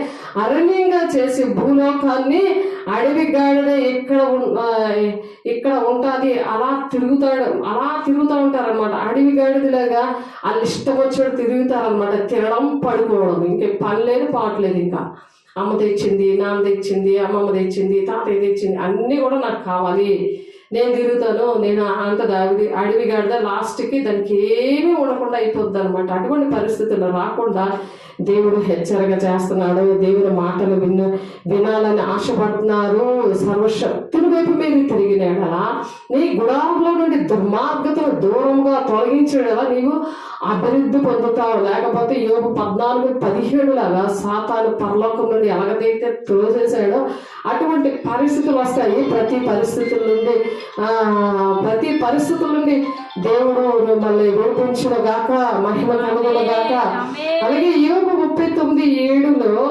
అరణ్యంగా చేసి భూలోకాన్ని అడవి గాడిద ఇక్కడ ఉంటుంది అలా తిరుగుతూ ఉంటారనమాట. అడవి గాడిదలాగా వాళ్ళు ఇష్టం వచ్చాడు తిరుగుతారనమాట. తినడం పడుకోవడం, ఇంకే పని లేదు పాటు లేదు. ఇంకా అమ్మ తెచ్చింది, నాన్న తెచ్చింది, అమ్మమ్మ తెచ్చింది, తాతయ్య తెచ్చింది, అన్నీ కూడా నాకు కావాలి, నేను తిరుగుతాను, నేను అంటది అడవి గాడిద. లాస్ట్కి దానికి ఏమీ ఉండకుండా అయిపోద్ది అనమాట. అటువంటి పరిస్థితులు రాకుండా దేవుడు హెచ్చరిక చేస్తున్నాడు. దేవుని మాటలు వినాలని ఆశపడుతున్నారు. సర్వశక్తుని వైపు మీరు తిరిగిన యెడల నీ గుడారంలో నుండి దుర్మార్గతను దూరంగా తొలగించడం నీవు అభివృద్ధి పొందుతావు. లేకపోతే యోబు 14:17 సాతాను పరలోకం నుండి ఎలాగైతే త్రోసేసాడో అటువంటి పరిస్థితులు వస్తాయి. ప్రతి పరిస్థితుల నుండి దేవుడు మిమ్మల్ని విడిపించిన గాక, మహిమ కలుగును గాక. అలాగే యోబు 39:7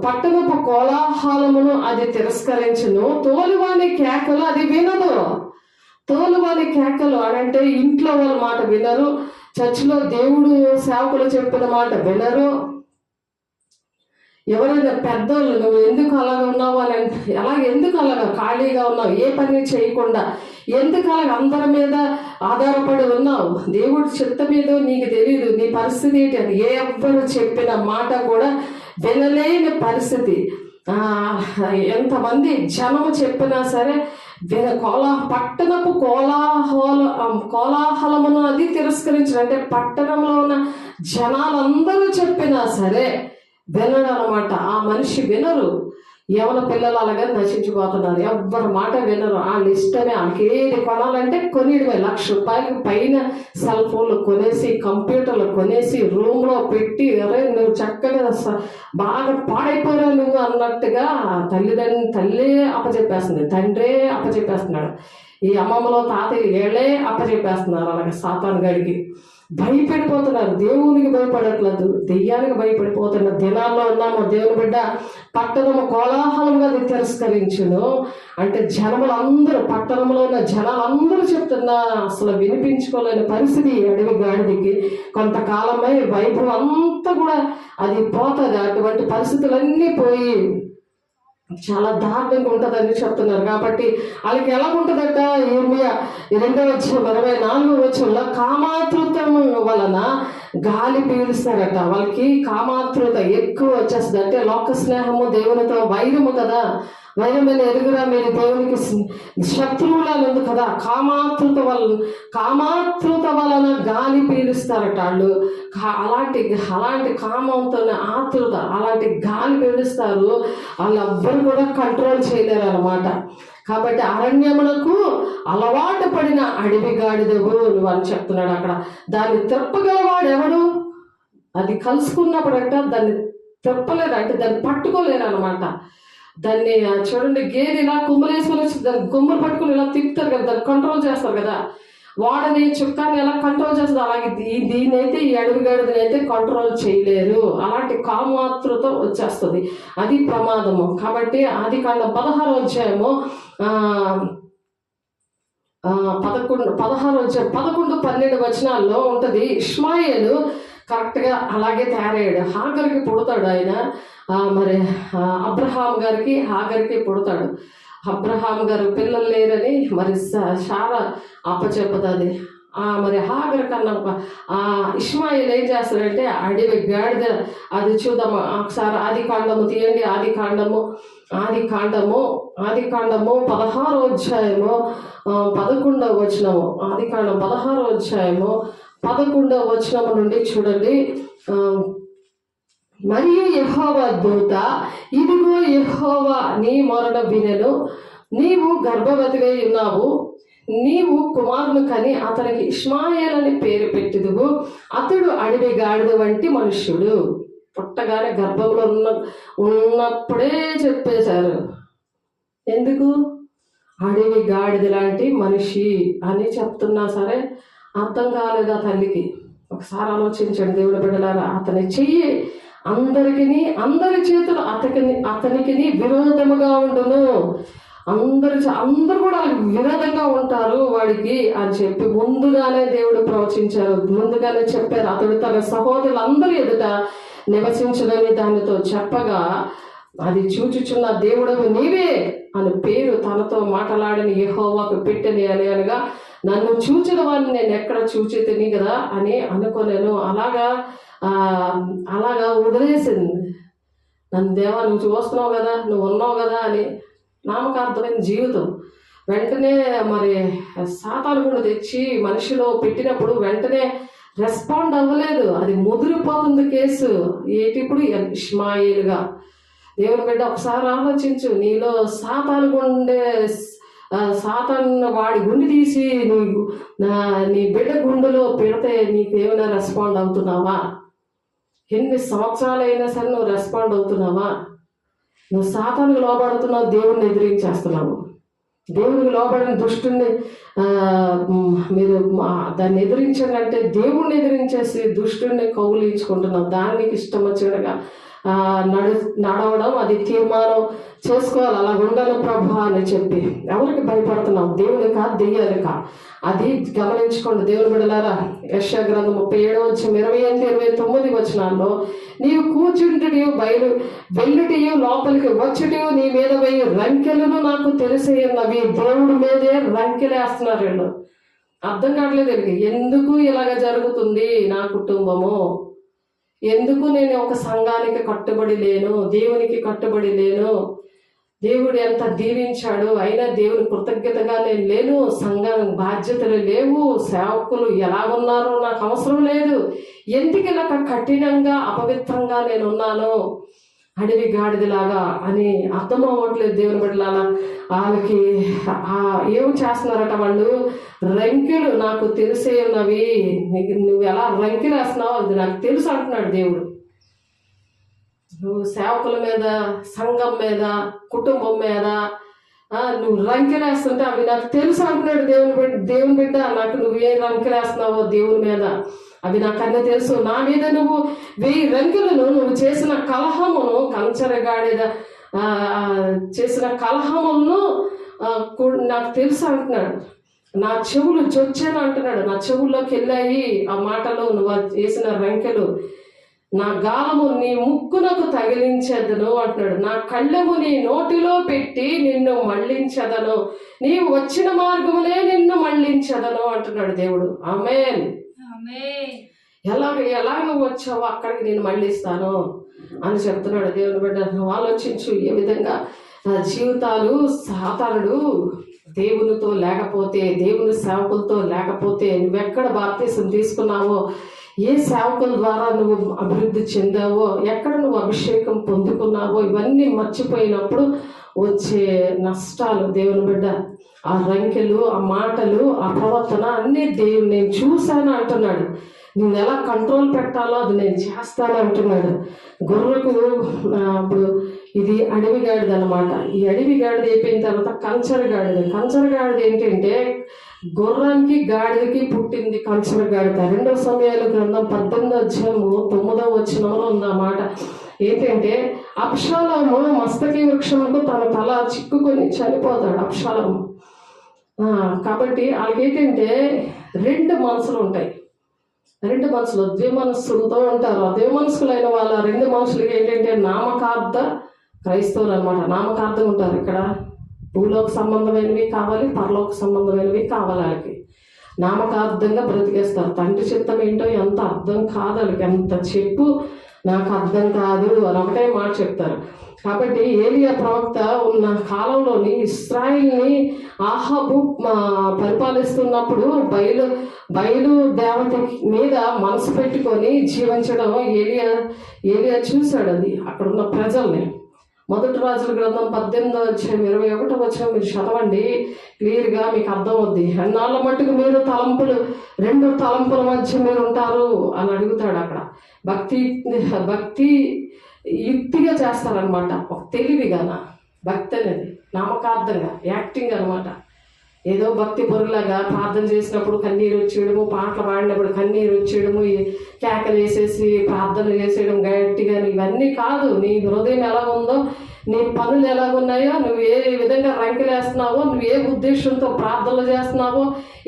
పట్టణపు కోలాహలమును అది తిరస్కరించును, తోలువాని కేకలు అది వినదు. తోలువాని కేకలు అంటే ఇంట్లో వాళ్ళ మాట వినరు, చర్చిలో దేవుడు సేవకులు చెప్పిన మాట వినరు. ఎవరైనా పెద్దోళ్ళు నువ్వు ఎందుకు అలాగ ఉన్నావు అని ఎందుకు అలాగ ఖాళీగా ఉన్నావు, ఏ పని చేయకుండా ఎందుకు అలాగ అందరి మీద ఆధారపడి ఉన్నావు, దేవుడి చిత్త మీద నీకు తెలియదు, నీ పరిస్థితి ఏంటి అని ఎవ్వరు చెప్పిన మాట కూడా వినలేని పరిస్థితి. ఎంతమంది జనము చెప్పినా సరే పట్టణపు కోలాహలమును అది తిరస్కరించడం అంటే పట్టణంలో ఉన్న జనాలందరూ చెప్పినా సరే వినడు అనమాట. ఆ మనిషి వినరు. యవన పిల్లలు అలాగే నశించిపోతున్నారు. ఎవ్వరి మాట వినరు. వాళ్ళ ఇష్టమే. వాళ్ళకి ఏది కొనాలంటే కొనియడమే. ₹1,00,000 పైన సెల్ ఫోన్లు కొనేసి, కంప్యూటర్లు కొనేసి, రూమ్లో పెట్టి, అరే నువ్వు చక్కగా బాగా పాడైపోయావు నువ్వు అన్నట్టుగా తల్లి అప్పచెప్పేస్తుంది, తండ్రే అప్పచెప్పేస్తున్నాడు, ఈ అమ్మమ్మలో తాతయ్య ఏళ్ళే అప్పచెప్పేస్తున్నారు. అలాగే సాతాను గడికి భయపడిపోతున్నారు. దేవునికి భయపడట్లేదు, దెయ్యానికి భయపడిపోతున్న దినాల్లో ఉన్నాము. దేవుని బిడ్డ పట్టణము కోలాహలంగా తిరస్కరించును అంటే జనములందరూ, పట్టణంలో ఉన్న జనాలందరూ చెప్తున్నా అసలు వినిపించుకోలేని పరిస్థితి అడవి గాడిదకి. కొంతకాలమై వైభవం అంతా కూడా అది పోతుంది. అటువంటి పరిస్థితులన్నీ పోయి చాలా దారుణంగా ఉంటుందని చెప్తున్నారు. కాబట్టి వాళ్ళకి ఎలా ఉంటుందట, 2:24 కామాతృత్వం వలన గాలి పీలుస్తారట. వాళ్ళకి కామాతృత ఎక్కువ వచ్చేస్తుంది. అంటే లోక స్నేహము దేవునితో వైరము కదా, వైరమైన ఎరుగురా మీరు దేవునికి శత్రువులను కదా. కామాతృత వలన గాలి పీలుస్తారట వాళ్ళు. అలాంటి కామంతో ఆతృత, అలాంటి గాలి పీలుస్తారు. వాళ్ళెవ్వరు కూడా కంట్రోల్ చేయలేరు అనమాట. కాబట్టి అరణ్యములకు అలవాటు పడిన అడవి గాడిదవు నువ్వు అని చెప్తున్నాడు అక్కడ. దాన్ని తిప్పగలవాడు ఎవడు? అది కలుసుకున్నప్పుడంట దాన్ని తిప్పలేరు, అంటే దాన్ని పట్టుకోలేరు అనమాట. దాన్ని చూడండి, గేదె ఇలా కొమ్ములేసుకొని వచ్చి దాన్ని కొమ్ములు పట్టుకుని ఇలా తిప్పుతారు కదా, దాన్ని కంట్రోల్ చేస్తారు కదా. వాడని చుక్కాన్ని ఎలా కంట్రోల్ చేస్తుంది, అలాగే దీనైతే ఈ అడవి గాడిదని అయితే కంట్రోల్ చేయలేరు. అలాంటి కామాతృత వచ్చేస్తుంది, అది ప్రమాదము. కాబట్టి ఆదికాండం 16వ అధ్యాయము 11-12 వచనాల్లో ఉంటది. ఇష్మాయేలు కరెక్ట్గా అలాగే తయారయ్యాడు. హాగర్కి పుడతాడు ఆయన. మరి అబ్రహాం గారికి హాగర్కి పుడతాడు. అబ్రహాం గారు పిల్లలు లేరని మరి శారా అప్పచెప్పదది. మరి హాగర్ కన్నా ఇష్మాయిల్ ఏం చేస్తాడంటే అడవి గాడిద, అది చూద్దాం ఒకసారి. ఆది కాండము తీయండి. ఆది కాండము 16వ అధ్యాయము 11వ వచనము. ఆది కాండం 16వ అధ్యాయము 11వ వచనము నుండి చూడండి. మరియు యెహోవా దూత, ఇదిగో యెహోవా నీ మొరను వినెను, నీవు గర్భవతిగా ఉన్నావు, నీవు కుమారుని కని అతనికి ఇష్మాయేల్ అని పేరు పెట్టిదువు, అతడు అడవి గాడిద వంటి మనుష్యుడు. పుట్టగానే గర్భంలో ఉన్నప్పుడే చెప్పేశారు. ఎందుకు? అడవి గాడిద లాంటి మనిషి అని చెప్తున్నా సరే అర్థం కాలేదు ఆ తల్లికి. ఒకసారి ఆలోచించండి దేవుడి బిడ్డలారా. అతని చెయ్యి అందరి చేతులు అతనికి విరోధముగా ఉండును. అందరూ కూడా విరోధంగా ఉంటారు వాడికి అని చెప్పి ముందుగానే దేవుడు ప్రవచించారు. ముందుగానే చెప్పారు. అతడు తన సహోదరులందరి ఎదుట నివసించునని దానితో చెప్పగా, అది చూచుచున్న దేవుడవు నీవే అని పేరు తనతో మాట్లాడని యెహోవాకు పెట్టని అని అనగా, నన్ను చూచిన వాడిని నేను ఎక్కడ చూచితిని కదా అని అనుకోలేను. అలాగా వదిలేసింది. నన్ను దేవా నువ్వు చూస్తున్నావు కదా, నువ్వు ఉన్నావు కదా అని నామకార్థమైన జీవితం. వెంటనే మరి సాతాను కూడా తెచ్చి మనిషిలో పెట్టినప్పుడు వెంటనే రెస్పాండ్ అవ్వలేదు. అది ముదిరిపోతుంది కేసు. ఇప్పుడు ఇష్మాయేలుగా దేవుని బిడ్డ ఒకసారి ఆలోచించు. నీలో సాతాను వాడి గుండె తీసి నీ బిడ్డ గుండెలో పెడితే నీకేమైనా రెస్పాండ్ అవుతున్నావా? ఎన్ని సంవత్సరాలైనా సరే నువ్వు రెస్పాండ్ అవుతున్నావా? నువ్వు సాతానుకు లోబడుతున్నావు, దేవుడిని ఎదిరించేస్తున్నావు. దేవుడికి లోబడిన దుష్టుని మీరు దాన్ని ఎదిరించండి అంటే దేవుడిని ఎదిరించేసి దుష్టుడిని కౌలించుకుంటున్నావు. దానికి ఇష్టం వచ్చినట్టుగా నడవడం, అది తీర్మానం చేసుకోవాలి. అలా ఉండాలి ప్రభు అని చెప్పి ఎవరికి భయపడుతున్నాం? దేవునికా దెయ్యాలికా? అది గమనించుకోండి దేవుని బిడ్డలారా. యెషయా గ్రంథం 37:28-29 వచనాల్లో, నీవు కూర్చుంటుడియు వెళ్ళుటియు లోపలికి వచ్చుటియు నీ మీద వెయ్యి రంకెలను నాకు తెలిసేయన్నవి. దేవుడి మీదే రంకెలేస్తున్నారు వీళ్ళు. అర్థం కావట్లేదు వీళ్ళకి. ఎందుకు ఇలాగ జరుగుతుంది నా కుటుంబము? ఎందుకు నేను ఒక సంఘానికి కట్టుబడి లేను, దేవునికి కట్టుబడి లేను? దేవుడు ఎంత దీవించాడు, అయినా దేవుని కృతజ్ఞతగా నేను లేను. సంఘం బాధ్యతలు లేవు, సేవకులు ఎలా ఉన్నారో నాకు అవసరం లేదు. ఎందుకు ఇలా కఠినంగా అపవిత్రంగా నేను ఉన్నాను అడవి గాడిదలాగా అని అర్థం అవ్వట్లేదు దేవుని బిడ్డలారా. వాళ్ళకి ఏం చేస్తున్నారట వాళ్ళు? రంకెలు నాకు తెలిసే ఉన్నవి. నువ్వు ఎలా రంకెలు వేస్తున్నావు అది నాకు తెలుసు అంటున్నాడు దేవుడు. నువ్వు సేవకుల మీద, సంఘం మీద, కుటుంబం మీద నువ్వు రంకెలేస్తుంటే అవి నాకు తెలుసు అంటున్నాడు దేవుని బిడ్డ. నాకు నువ్వేం రంకెలేస్తున్నావో దేవుని మీద అవి నాకు అన్నీ తెలుసు. నా మీద నువ్వు 1000 రంకెలను నువ్వు చేసిన కలహమును, కంచరగాడిద చేసిన కలహములను నాకు తెలుసు అంటున్నాడు. నా చెవులు చొచ్చాను అంటున్నాడు. నా చెవుల్లోకి వెళ్ళాయి ఆ మాటలు, నువ్వు చేసిన రంకెలు. నా గాలము నీ ముక్కునకు తగిలించదను అంటున్నాడు. నా కళ్ళము నీ నోటిలో పెట్టి నిన్ను మళ్ళించదను, నీవు వచ్చిన మార్గములే నిన్ను మళ్ళించదను అంటున్నాడు దేవుడు. ఆమేన్. ఎలా నువ్వు వచ్చావో అక్కడికి నేను మళ్ళిస్తాను అని చెప్తున్నాడు దేవుని బిడ్డ. నువ్వు ఆలోచించు. ఏ విధంగా జీవితాలు సాతానుడు దేవునితో లేకపోతే, దేవుని సేవకులతో లేకపోతే, నువ్వెక్కడ బాప్తీసం తీసుకున్నావో, ఏ సేవకుల ద్వారా నువ్వు అభివృద్ధి చెందావో, ఎక్కడ నువ్వు అభిషేకం పొందుకున్నావో, ఇవన్నీ మర్చిపోయినప్పుడు వచ్చే నష్టాలు దేవుని బిడ్డ. ఆ రంకెలు, ఆ మాటలు, ఆ ప్రవర్తన అన్నీ దేవుడు నేను చూశాను అంటున్నాడు. నేను ఎలా కంట్రోల్ పెట్టాలో అది నేను చేస్తాను అంటున్నాడు. గొర్రెకు ఇప్పుడు ఇది అడవి గాడిద అనమాట. ఈ అడవి గాడిద అయిపోయిన తర్వాత కంచరగాడిద ఏంటంటే గుర్రానికి గాడిదకి పుట్టింది కంచరగాడిద. 2 సమయాల గ్రంథం 18:9 వచనంలో ఉందన్నమాట. ఏంటంటే అబ్షాలోము మస్తకి వృక్షముకు తన తల చిక్కుకొని చనిపోతాడు. అబ్షాలోము కాబట్టి వాళ్ళకి ఏంటంటే రెండు మనసులు ఉంటాయి. రెండు మనసులు ద్విమనస్సులతో ఉంటారు. ఆ ద్విమనస్సులైన వాళ్ళ రెండు మనుషులకి ఏంటంటే నామకార్థ క్రైస్తవులు అనమాట. నామకార్థం ఉంటారు. ఇక్కడ భూలోక సంబంధమైనవి కావాలి, పరలోక సంబంధమైనవి కావాలి. వాళ్ళకి నామకార్థంగా బ్రతికేస్తారు. తండ్రి చిత్తం ఏంటో ఎంత అర్థం కాదు వాళ్ళకి, ఎంత చెప్పు నాకు అర్థం కాదు అని ఒకటే మాట చెప్తారు. కాబట్టి ఏలియా ప్రవక్త ఉన్న కాలంలోని ఇశ్రాయేల్ని ఆహాబు పరిపాలిస్తున్నప్పుడు బయలు దేవత మీద మనసు పెట్టుకొని జీవించడం ఏలియా చూశాడు. అది అక్కడ ఉన్న ప్రజల్ని. మొదటి రాజుల గ్రంథం 18:21 మీరు చదవండి, క్లియర్గా మీకు అర్థం అవుద్ది. ఎన్నాళ్ళ మట్టుకు మీరు రెండు తలంపుల మధ్య మీరు ఉంటారు అని అడుగుతాడు. అక్కడ భక్తి యుక్తిగా చేస్తారనమాట, ఒక తెలివిగాన. భక్తి అనేది నామకార్థంగా యాక్టింగ్ అనమాట. ఏదో భక్తి పొరులాగా ప్రార్థన చేసినప్పుడు కన్నీరు వచ్చేయడము, పాటలు పాడినప్పుడు కన్నీరు వచ్చేయడము, కేకలు వేసేసి ప్రార్థన చేసేయడం గట్టిగా, ఇవన్నీ కాదు. నీ హృదయం ఎలా ఉందో, నీ పనులు ఎలా ఉన్నాయో, నువ్వు ఏ విధంగా రంకెలేస్తున్నావో, నువ్వు ఏ ఉద్దేశంతో ప్రార్థనలు చేస్తున్నావో,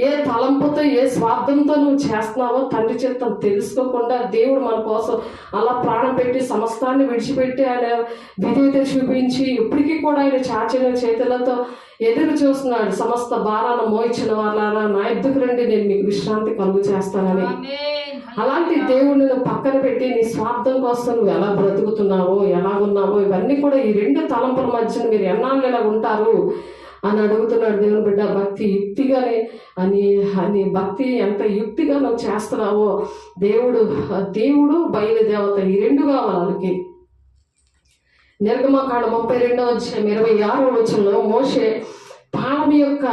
ఏ తలంపుతో ఏ స్వార్థంతో నువ్వు చేస్తున్నావో తండ్రి చిత్తం తెలుసుకోకుండా దేవుడు మన కోసం అలా ప్రాణం పెట్టి సమస్తాన్ని విడిచిపెట్టి ఆయన విధేయత చూపించి ఇప్పటికీ కూడా ఆయన చాచిన చేతులతో ఎదురు చూస్తున్నాడు. సమస్త భారాన్ని మోయించిన వాళ్ళారా నా ఎద్దుకు రండి, నేను మీకు విశ్రాంతి కలుగు చేస్తానని. అలాంటి దేవుడిని నువ్వు పక్కన పెట్టి నీ స్వార్థం కోసం నువ్వు ఎలా బ్రతుకుతున్నావో, ఎలా ఉన్నావో, ఇవన్నీ కూడా ఈ రెండు తలంపుల మధ్యన మీరు ఎన్నాళ్ళు ఎలా ఉంటారు అని అడుగుతున్నాడు దేవుని బిడ్డ. భక్తి యుక్తిగానే అని భక్తి ఎంత యుక్తిగా నువ్వు చేస్తున్నావో, దేవుడు బయలుదేవత ఈ రెండు కావాలి వాళ్ళకి. నిర్గమకాండం 32:26 మోషే పాళం యొక్క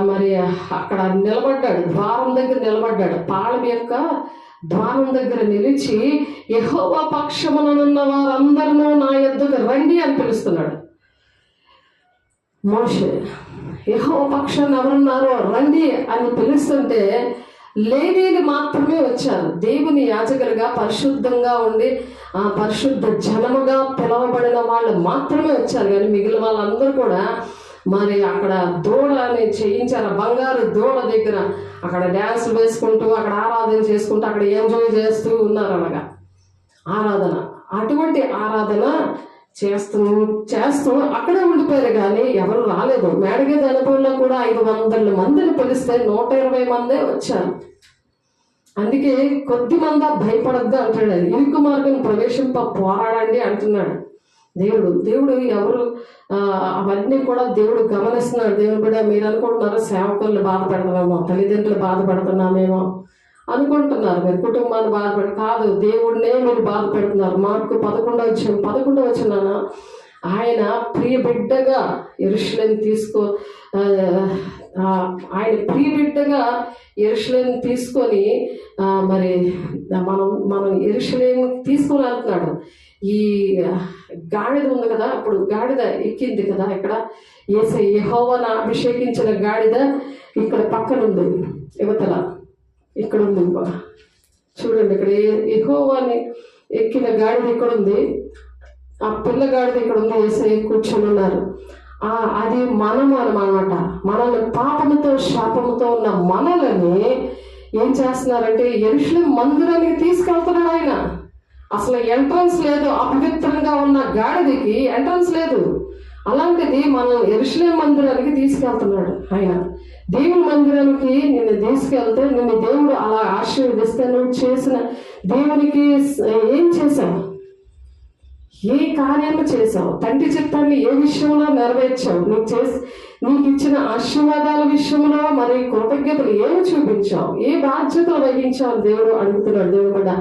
మరి అక్కడ నిలబడ్డాడు, ద్వారం దగ్గర నిలబడ్డాడు. పాళం యొక్క ద్వారం దగ్గర నిలిచి యెహోవా పక్షముననున్న వారందరూ నా యొద్దకు రండి అని పిలుస్తున్నాడు. మోషే యెహోవా పక్షాన్ని ఎవరున్నారో రండి అని పిలుస్తుంటే లేవీలు మాత్రమే వచ్చారు. దేవుని యాజకులుగా పరిశుద్ధంగా ఉండి ఆ పరిశుద్ధ జనముగా పిలువబడిన వాళ్ళు మాత్రమే వచ్చారు. కానీ మిగిలిన వాళ్ళందరూ కూడా మరి అక్కడ దూడని చేయించారు. బంగారు దూడ దగ్గర అక్కడ డ్యాన్స్ వేసుకుంటూ, అక్కడ ఆరాధన చేసుకుంటూ, అక్కడ ఎంజాయ్ చేస్తూ ఉన్నారు. అలాగా ఆరాధన, అటువంటి ఆరాధన చేస్తూ అక్కడే ఉండిపోయారు. కానీ ఎవరు రాలేదు. మేడగేది అనుభవంలో కూడా 500 మందిని పిలిస్తే 120 మందే వచ్చారు. అందుకే కొద్ది మంది భయపడద్దు అంటాడు. అది ఇరుకు మార్గం ప్రవేశింప పోరాడండి అంటున్నాడు దేవుడు. ఎవరు అవన్నీ కూడా దేవుడు గమనిస్తున్నాడు. దేవుడు కూడా మీరు అనుకుంటున్నారు సేవకులను బాధ పెడుతున్నామో, తల్లిదండ్రులు బాధ పెడుతున్నామేమో అనుకుంటున్నారు. మీరు కుటుంబాన్ని బాధపడి కాదు, దేవుడినే మీరు బాధ పెడుతున్నారు. మార్కు 11:11 ఆయన ప్రియ బిడ్డగా యెరూషలేము తీసుకొని మరి మనం యెరూషలేము తీసుకొని వెళ్తున్నాడు. ఈ గాడిద ఉంది కదా, అప్పుడు గాడిద ఎక్కింది కదా. ఇక్కడ యెహోవాను అభిషేకించిన గాడిద ఇక్కడ పక్కన ఉంది, యువతల ఇక్కడ ఉంది. చూడండి, ఇక్కడ యెహోవాని ఎక్కిన గాడిద ఇక్కడ ఉంది, ఆ పిల్ల గాడిద ఇక్కడ ఉంది. యేసయ్య కూర్చొని ఉన్నారు. అది మనము అనమాట. మనల్ని పాపముతో శాపముతో ఉన్న మనల్ని ఏం చేస్తున్నారంటే యెరూషలేము మందిరానికి తీసుకెళ్తున్నాడు ఆయన. అసలు ఎంట్రన్స్ లేదు. అపవిత్రంగా ఉన్న గాడిదకి ఎంట్రన్స్ లేదు. అలాంటిది మనం యెరూషలేము మందిరానికి తీసుకెళ్తున్నాడు ఆయన. దేవుని మందిరానికి నిన్ను తీసుకెళ్తే నిన్ను దేవుడు అలా ఆశీర్వదిస్తే నువ్వు చేసిన దేవునికి ఏం చేశావు, ఏ కార్యాలు చేశావు, తండ్రి చిత్తాన్ని ఏ విషయంలో నెరవేర్చావు, నీకు ఇచ్చిన ఆశీర్వాదాల విషయంలో మరి కృతజ్ఞతలు ఏమి చూపించావు, ఏ బాధ్యతలు వహించావు దేవుడు అడుగుతున్నాడు. దేవుడు కూడా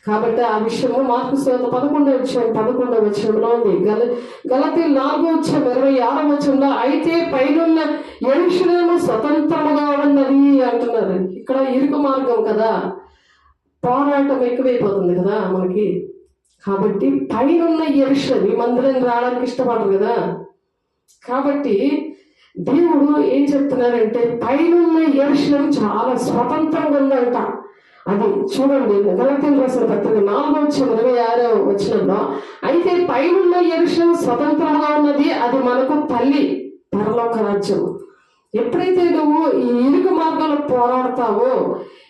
కాబట్టి ఆ విషయంలో మార్కు సువార్త 11:11 ఉంది. గలతీ 4:26 అయితే పైనున్న యెరూషలేము స్వతంత్రముగా ఉన్నది అంటున్నారు. ఇక్కడ ఇరుకు మార్గం కదా, పోరాటం ఎక్కువైపోతుంది కదా మనకి. కాబట్టి పైనున్న యెరూషలేము, ఈ మందిరానికి రావడానికి ఇష్టపడరు కదా. కాబట్టి దేవుడు ఏం చెప్తున్నారంటే పైనున్న యెరూషలేము చాలా స్వతంత్రంగా ఉందంట. అది చూడండి, గలతీయులకు రాసిన పత్రిక 4:26 అయితే పైనున్న యెరూషలేము స్వతంత్రంగా ఉన్నది, అది మనకు తల్లి పరలోక రాజ్యం. ఎప్పుడైతే నువ్వు ఈ ఇరుకు మార్గాలు పోరాడతావో,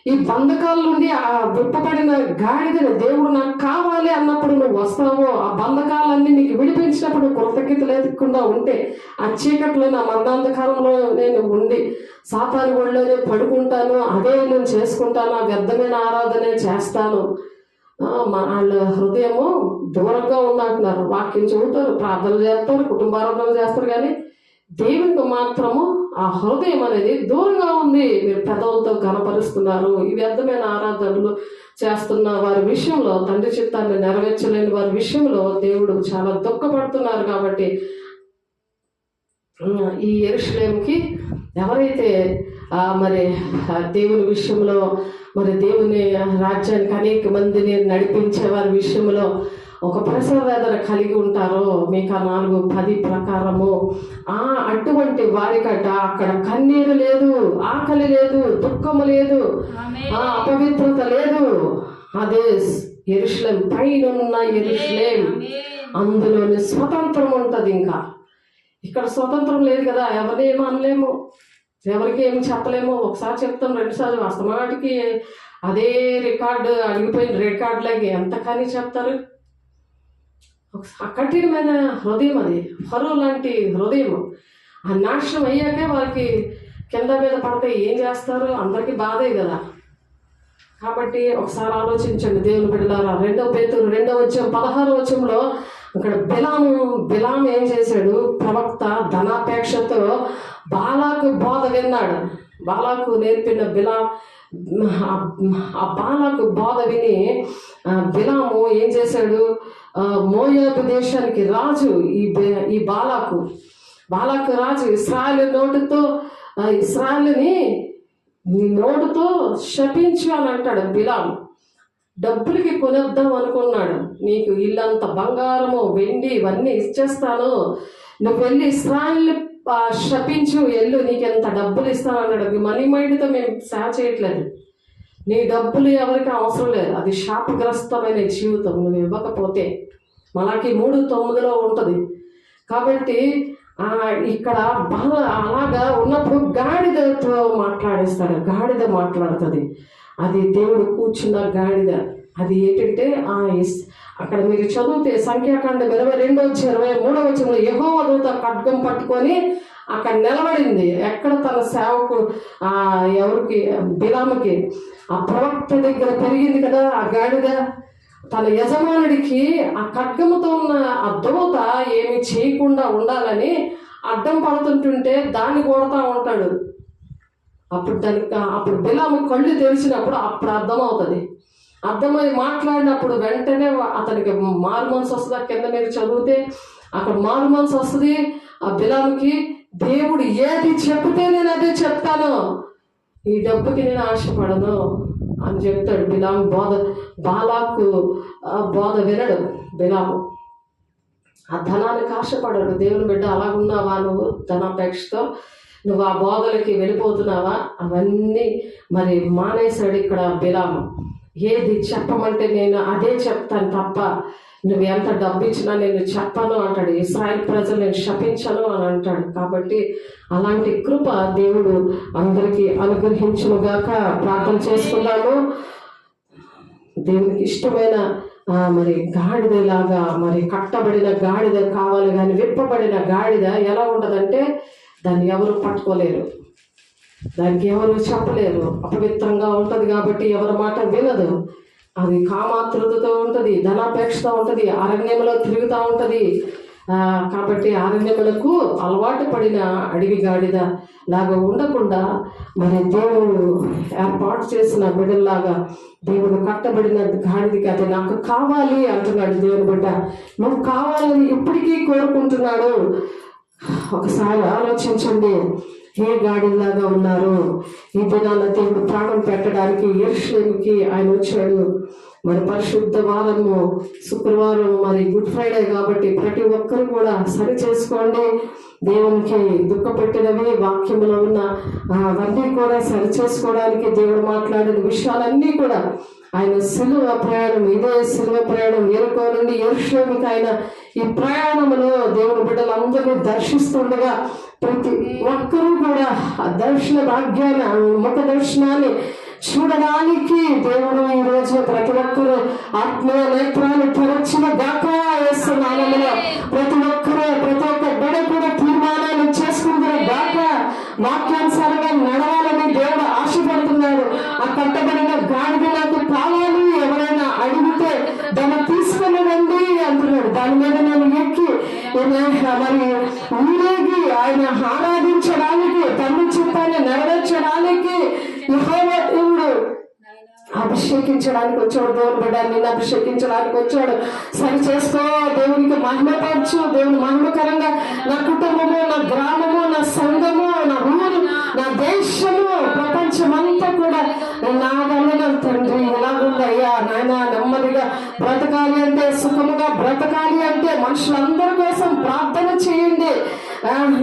ఈ బంధకాల నుండి ఆ విప్పబడిన గాడిదని దేవుడు నాకు కావాలి అన్నప్పుడు నువ్వు వస్తావో, ఆ బంధకాలన్నీ నీకు విడిపించినప్పుడు కృతజ్ఞత లేకుండా ఉంటే, ఆ చీకట్లో నా మరణాంధకారంలో నేను ఉండి సాతాను ఒళ్ళోనే పడుకుంటాను, అదే నేను చేసుకుంటాను, ఆ వ్యర్థమైన ఆరాధనే చేస్తాను, వాళ్ళ హృదయము దూరంగా ఉందంటున్నారు. వాక్యం చెబుతారు, ప్రార్థనలు చేస్తారు, కుటుంబారాధనలు చేస్తారు, కానీ దేవునికి మాత్రము ఆ హృదయం అనేది దూరంగా ఉంది. మీరు పెదవులతో కనపరుస్తున్నారు, ఈ వ్యర్థమైన ఆరాధనలు చేస్తున్న వారి విషయంలో, తండ్రి చిత్తాన్ని నెరవేర్చలేని వారి విషయంలో దేవుడు చాలా దుఃఖపడుతున్నారు. కాబట్టి ఈ యెరూషలేముకి ఎవరైతే మరి దేవుని విషయంలో, మరి దేవుని రాజ్యానికి అనేక మందిని నడిపించే వారి విషయంలో ఒక ప్రసవ వేదన కలిగి ఉంటారో, మీకా 4:10 ప్రకారము అటువంటి వారికట అక్కడ కన్నీరు లేదు, ఆకలి లేదు, దుఃఖము లేదు, అపవిత్రత లేదు. అదే యెరూషలేం, పైనున్న యెరూషలేం, అందులోని స్వతంత్రం ఉంటుంది. ఇంకా ఇక్కడ స్వతంత్రం లేదు కదా, ఎవరిని ఏమో అనలేము, ఎవరికి ఏమి చెప్పలేము. ఒకసారి చెప్తాం, రెండుసార్లు అస్తమాటికి అదే రికార్డు, అడిగిపోయిన రికార్డులకి ఎంత కానీ చెప్తారు. కఠినమైన హృదయం అది, ఫరో లాంటి హృదయం. ఆ నాశనం అయ్యాకే వారికి కింద మీద పడితే ఏం చేస్తారు, అందరికీ బాధే కదా. కాబట్టి ఒకసారి ఆలోచించండి దేవుని బిడ్డలారా. 2 పేతురు 2:16 అక్కడ బిలాము ఏం చేశాడు, ప్రవక్త ధనాపేక్షతో బాలాకు బోధ విన్నాడు. బాలాకు నేర్పిన ఆ బాలాకు బోధ విని బిలాము ఏం చేశాడు, మోయాబు దేశానికి రాజు ఈ బాలాకు రాజు ఇశ్రాయేలుని నీ నోటుతో శపించు అని అంటాడు. బిలాము డబ్బులకి కొనేద్దాం అనుకున్నాడు. నీకు ఇల్లంత బంగారము వెండి ఇవన్నీ ఇచ్చేస్తాను, నువ్వు వెళ్ళి ఇశ్రాయేలుని శపించు, ఎల్లు, నీకు ఎంత డబ్బులు ఇస్తాను అన్నాడు. మనీ మైండ్తో మేము సేవ చేయట్లేదు, నీ డబ్బులు ఎవరికి అవసరం లేదు, అది శాపగ్రస్తమైన జీవితం నువ్వు ఇవ్వకపోతే. మలాకి 3:9 ఉంటుంది. కాబట్టి ఇక్కడ బాధ అలాగా ఉన్నప్పుడు గాడిదతో మాట్లాడేస్తాడు. గాడిద మాట్లాడుతుంది, అది దేవుడు కూర్చున్న గాడిద. అది ఏంటంటే అక్కడ మీరు చదివితే సంఖ్యాకాండం 22:23 యెహోవా దూత ఖడ్గం పట్టుకొని అక్కడ నిలబడింది. ఎక్కడ తన సేవకు ఎవరికి, బిలాముకి, ఆ ప్రవక్త దగ్గర పెరిగింది కదా ఆ గాడిద. తన యజమానుడికి ఆ ఖడ్గముతో ఉన్న ఆ దూత ఏమి చేయకుండా ఉండాలని అడ్డం పడుతుంటుంటే దాన్ని కొడతా ఉంటాడు. అప్పుడు బిలాము కళ్ళు తెరిచినప్పుడు అప్పుడు అర్థమవుతుంది. అర్థమై మాట్లాడినప్పుడు వెంటనే అతనికి మారు మనసు వస్తుంది. కింద మీరు చదివితే అక్కడ మారు మనసు వస్తుంది ఆ బిలాముకి. దేవుడు ఏది చెప్తే నేను అదే చెప్తాను, ఈ డబ్బుకి నేను ఆశపడను అని చెప్తాడు. బిలాము బాలాకు బోధ వినడు. బిలాము ఆ ధనానికి ఆశపడడు. దేవుని బిడ్డ అలాగున్నావా నువ్వు? ధనాపేక్షతో నువ్వు ఆ బోధలకి వెళ్ళిపోతున్నావా? అవన్నీ మరి మానేశాడు ఇక్కడ బిలాము. ఏది చెప్పమంటే నేను అదే చెప్తాను తప్ప నువ్వు ఎంత డబ్బు ఇచ్చినా నేను చెప్పను అంటాడు. ఇశ్రాయేల్ ప్రజలు నేను శపించను అని అంటాడు. కాబట్టి అలాంటి కృప దేవుడు అందరికీ అనుగ్రహించునుగాక. ప్రార్థన చేసుకున్నాము. దేవునికి ఇష్టమైన మరి గాడిదలాగా మరి కట్టబడిన గాడిద కావాలి, కానీ విప్పబడిన గాడిద ఎలా ఉంటుందంటే దాన్ని ఎవరు పట్టుకోలేరు, దానికి ఎవరు చెప్పలేరు, అపవిత్రంగా ఉంటుంది. కాబట్టి ఎవరి మాట వినదు. అది కామాతృతతో ఉంటుంది, ధనాపేక్షతో ఉంటుంది, అరణ్యంలో తిరుగుతూ ఉంటుంది. కాబట్టి అరణ్యములకు అలవాటు పడిన అడవి గాడిద లాగా ఉండకుండా మరి దేవుడు ఏర్పాటు చేసిన బిడ్డల్లాగా దేవుడు కట్టబడిన గాడిదకి అది నాకు కావాలి అంటున్నాడు. దేవుని బిడ్డ నువ్వు కావాలని ఇప్పటికీ కోరుకుంటున్నాడు. ఒకసారి ఆలోచించండి, ఏ గాడిలాగా ఉన్నారు? ఈ దినాన దేవుడు ప్రాణం పెట్టడానికి యెరూషలేముకి ఆయన వచ్చాడు. మరి పరిశుద్ధ వారము శుక్రవారం మరి గుడ్ ఫ్రైడే కాబట్టి ప్రతి ఒక్కరు కూడా సరి చేసుకోండి. దేవునికి దుఃఖపెట్టినవి వాక్యములో ఉన్న అవన్నీ కూడా సరి చేసుకోవడానికి దేవుడు మాట్లాడిన విషయాలన్నీ కూడా ఆయన సిలువ ప్రయాణం, ఇదే సిలువ ప్రయాణం ఎరుకో నుండి యెరూషలేముకి ఆయన ఈ ప్రయాణంలో దేవుని బిడ్డలందరినీ దర్శిస్తుండగా ప్రతి ఒక్కరూ కూడా ఆ దర్శన భాగ్యాన్ని, ముఖ దర్శనాన్ని చూడడానికి దేవుడు ఈ రోజు ప్రతి ఒక్కరు ఆత్మీయ నేత్రాలు తెరచిన దాకా వేస్తున్నామలో ప్రతి ఒక్కరు ప్రతి ఒక్క బిడ్డ కూడా తీర్మానాలు చేసుకుంటున్న దాకా వాక్యానుసారంగా నడవాలని దేవుడు ఆశపడుతున్నాడు. ఆ కట్టబడిన గాడిద నాకు కావాలి, ఎవరైనా అడిగితే దాన్ని తీసుకుని రండి అంటున్నాడు. దాని మీద నేను ఎక్కి మరి ఊరేగి ఆయన ఆరాధించడానికి, తండ్రి చిత్తాన్ని నెరవేర్చడానికి యెహోవా దేవుడు అభిషేకించడానికి వచ్చాడు. దేవుని బిడ్డ నిన్ను అభిషేకించడానికి వచ్చాడు. సరి చేసుకో, దేవునికి మహిమపరచు. దేవుని మహిమకరంగా నా కుటుంబము, నా గ్రామము, నా సంఘము, నా ఊరు, నా దేశము, ప్రపంచమంతా కూడా నా వలన తండ్రి ఎలాగుందయ్యా నాయన. నెమ్మదిగా బ్రతకాలి అంటే, సుఖముగా బ్రతకాలి అంటే మనుషులందరి కోసం ప్రార్థన చేయండి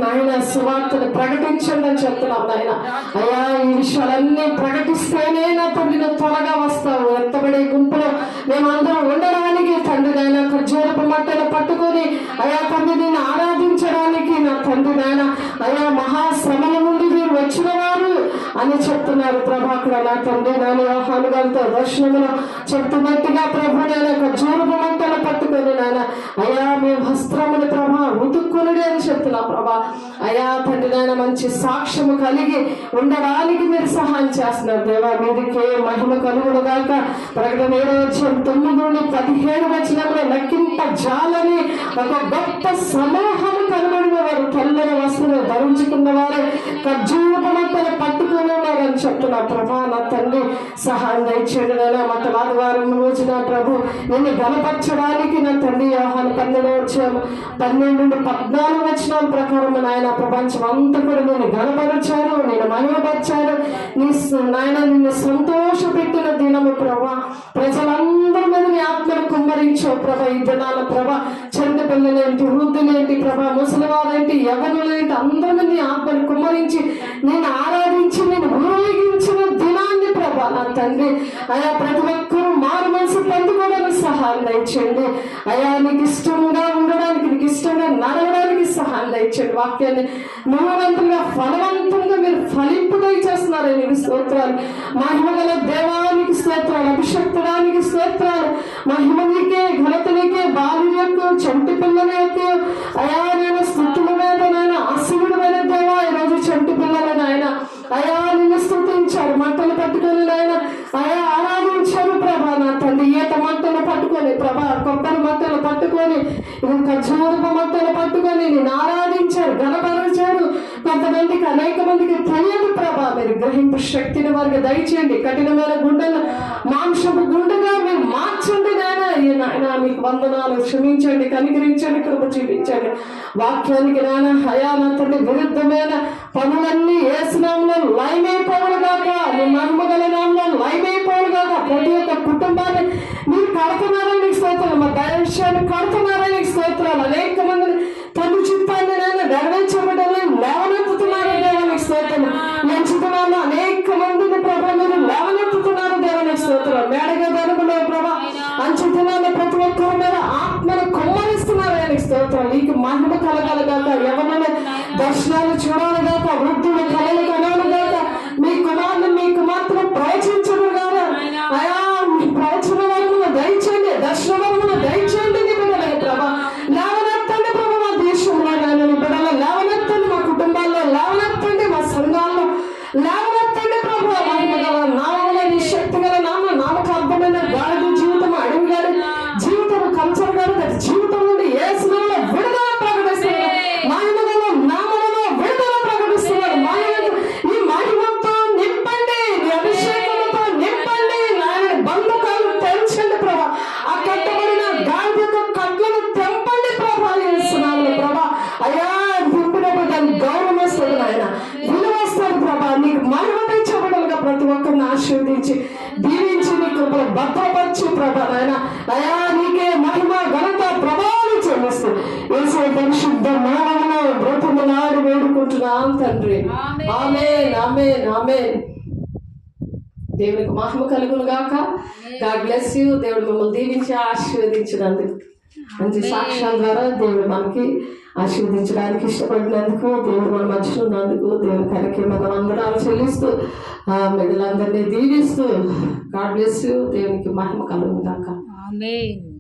నాయన. సువార్తను ప్రకటించండి అని చెప్తున్నాం నాయన. అయ్యా ఈ విషయాలన్నీ ప్రకటిస్తేనే నా తండ్రి నువ్వు త్వరగా వస్తావు. ఎత్తబడే గుంపులో మేమందరం ఉండడానికి తండ్రి నాయన ఖర్జూరపు మట్టలు పట్టుకొని అయా తండ్రి నేను ఆరాధించడానికి నా తండ్రి నాయన అయా మహాశ్రమల నుండి మీరు వచ్చిన వారు అని చెప్తున్నారు ప్రభా. అక్కడ నా తండ్రి నాయన యోహాను గారితో దర్శనంలో చెప్తున్నట్టుగా ప్రభు నాయన ఖర్జూరపు మట్టలు పట్టుకొని నాయన అయా మీ వస్త్రములు ప్రభా ఉతుక్కునుడి అని చెప్తున్నా ప్రభా. అయా తండ్రి నాయన మంచి సాక్ష్యము కలిగి ఉండడానికి మీరు సహాయం చేస్తున్నారు దేవా. మీదికే మహిమ కలుగును గాక. ప్రకటన 7:9-17 లెక్కింప జాలని ఒక గొప్ప సమూహము కనబడిన వారు, తెల్లని వస్త్రాలు ధరించుకున్న వారు, ఖర్జూరపు మట్టలు పట్టుకుని ఉన్నారని చెప్తున్నా ప్రభా. నా తండ్రి సహాయం దయచేయండి నాయన. మత ఆదివారం రోజున ప్రభు నిన్ను గణపరచడానికి నా తండ్రి యోహాను 12-14 ప్రకారం నాయన ప్రపంచం అంతా కూడా నేను గణపరిచారు, నేను మహిమపరిచారు. నీ నాయన నిన్ను సంతోషపెట్టిన దినము ప్రభా. ప్రజలందరి మీద నీ ఆత్మను కుమ్మరించావు ప్రభా. ఈ దినాల ప్రభా చంద్ర పిల్లలేంటి, వృద్ధులేంటి ప్రభా, ముసలివారేంటి, యవ్వనులేంటి, అందరి మీద నీ ఆత్మను కుమ్మరించి నేను ఆరాధించి నేను ఊరేగించిన దినాన్ని ప్రభా నా తండ్రి. అయా ప్రతి ఒక్కరూ మారు మనసు పొందుకోవడానికి సహాయం దయచేయండి అయా. నీకు ఇష్టంగా ఉండడానికి, నీకు ఇష్టంగా నడవడానికి సహాయం దయచేయండి. వాక్యాన్ని నూరంతంగా ఫలవంతంగా మీరు ఫలింపు దయచేస్తున్నారు. నీకు స్తోత్రాలు. మహిమగల దేవానికి స్తోత్రాలు, అభిషక్తుడానికి స్తోత్రాలు. మహిమ నీకే, ఘనత నీకే, బాలులకు, చంటి పిల్లల యొక్క అయా నేను స్థుతుల మీద నాయన ఆశీనుడు మీద దేవా. ఈరోజు చంటి పిల్లలు నాయన అయా నిన్ను స్తుతించారు, మంటలు పట్టుకొని నాయన అయా ఆరాధించారు ప్రభా. నా తండ్రి ఈత మంటలు పట్టుకొని ప్రభా, కొబ్బరి మంటలు పట్టుకొని, ఖర్జూరపు మంటలు పట్టుకొని నేను ఆరాధించారు, గణపరిచారు. కొంతమందికి, అనేక మందికి తెలియదు ప్రభా. మీరు గ్రహింపు శక్తిని వారికి దయచేయండి. కఠినమైన గుండెలు మాంసపు గుండెగా మీరు మార్చండి నాయన. నాయన మీకు వందనాలు. క్షమించండి, కనికరించండి, కృప చూపించండి. వాక్యానికి నాయన అయా నా తండ్రి విరుద్ధమైన పనులన్నీ ఏసునామంలో లయమైపోవుగాక, నీ మహిమగల నామంలో లయమైపోవుగాక. ప్రతి ఒక్క కుటుంబాన్ని మీరు కడుతున్నారని నీకు స్తోత్రాలు, మా దైవశాన్ని కడుతున్నారని నీకు స్తోత్రాలు. అనేక మందిని తండ్రి చిత్తాన్ని నేను నెరవేర్చబడ్డాలని లేవనెత్తుతున్నారు దేవానికి స్తోత్రాలు. ఎంచుతున్నాను అనేక మందిని ప్రభా మీరు లేవనెత్తుతున్నారు దేవానికి స్తోత్రాలు. మేడగా దనుగులో ప్రభా అంచుతున్నాను ప్రతి ఒక్కరి మీద ఆత్మను కుమ్మరిస్తున్నారు ఆయనకి స్తోత్రాలు. నీకు మహిమ కలగాలిగాక, ఎవరైనా దర్శనాలు చూడాలిగాక, వృద్ధులు కళలు కనాలిగాక, మీ కుమారులు మీ కుమార్తెను ప్రవచించడు కాదా అయా. మీ ప్రవచన వరమును దయచేయండి, దర్శన వరమును దయచేయండి. నీ బిడ్డలకి ప్రభా లేవనెత్తండి ప్రభా. మా దేశంలో నాయన నీ బిడ్డలు లేవనెత్తండి, మా కుటుంబాల్లో లేవనెత్తండి, మా సంఘాల్లో లేవనెత్తండి ప్రభా. మహిమగల నామముల నీ శక్తి గల నామకు అర్థమైన గాడి జీవితం, అడవి గాడి జీవితం, కంచర్ గాడి జీవితం నుండి యేసునామములో విడుదల ప్రకటిస్తున్నారు. మహిమగల నామములో విడుదల ప్రకటిస్తున్నారు. ఈ మహిమతో నింపండి, నీ అభిషేకంతో నింపండి నాయన. బంధకాలు తెంచండి ప్రభా. ఆ కట్టబడిన గాడి యొక్క కట్లను తెంపండి ప్రభా. యేసునామములో ప్రభా అయ్యా నింపినప్పుడు దాన్ని గౌరవం వస్తుంది నాయన, విలువ వస్తుంది ప్రభా. నీకు మహిమ తెచ్చబడాలిగా ప్రతి ఒక్కరిని ఆశీర్వదించి దీవించి నీ కృపలో భద్రపరిచి ప్రభా ఆమేన్ ఆమేన్ ఆమేన్. దేవునికి మహిమ కలుగును గాక. God bless you. దేవుడు మిమ్మల్ని దీవించి ఆశీర్వదించినందుకు, మంచి సాక్ష్యాల ద్వారా దేవుడు మనకి ఆశీర్వదించడానికి ఇష్టపడినందుకు, దేవుడు మన మధ్యలో ఉన్నందుకు దేవుని కనుక మనం వందనాలు చెల్లిస్తూ మిగిలినందరినీ దీవిస్తూ గాడ్ బ్లెస్ యూ. దేవునికి మహిమ కలుగును గాక. ఆమేన్.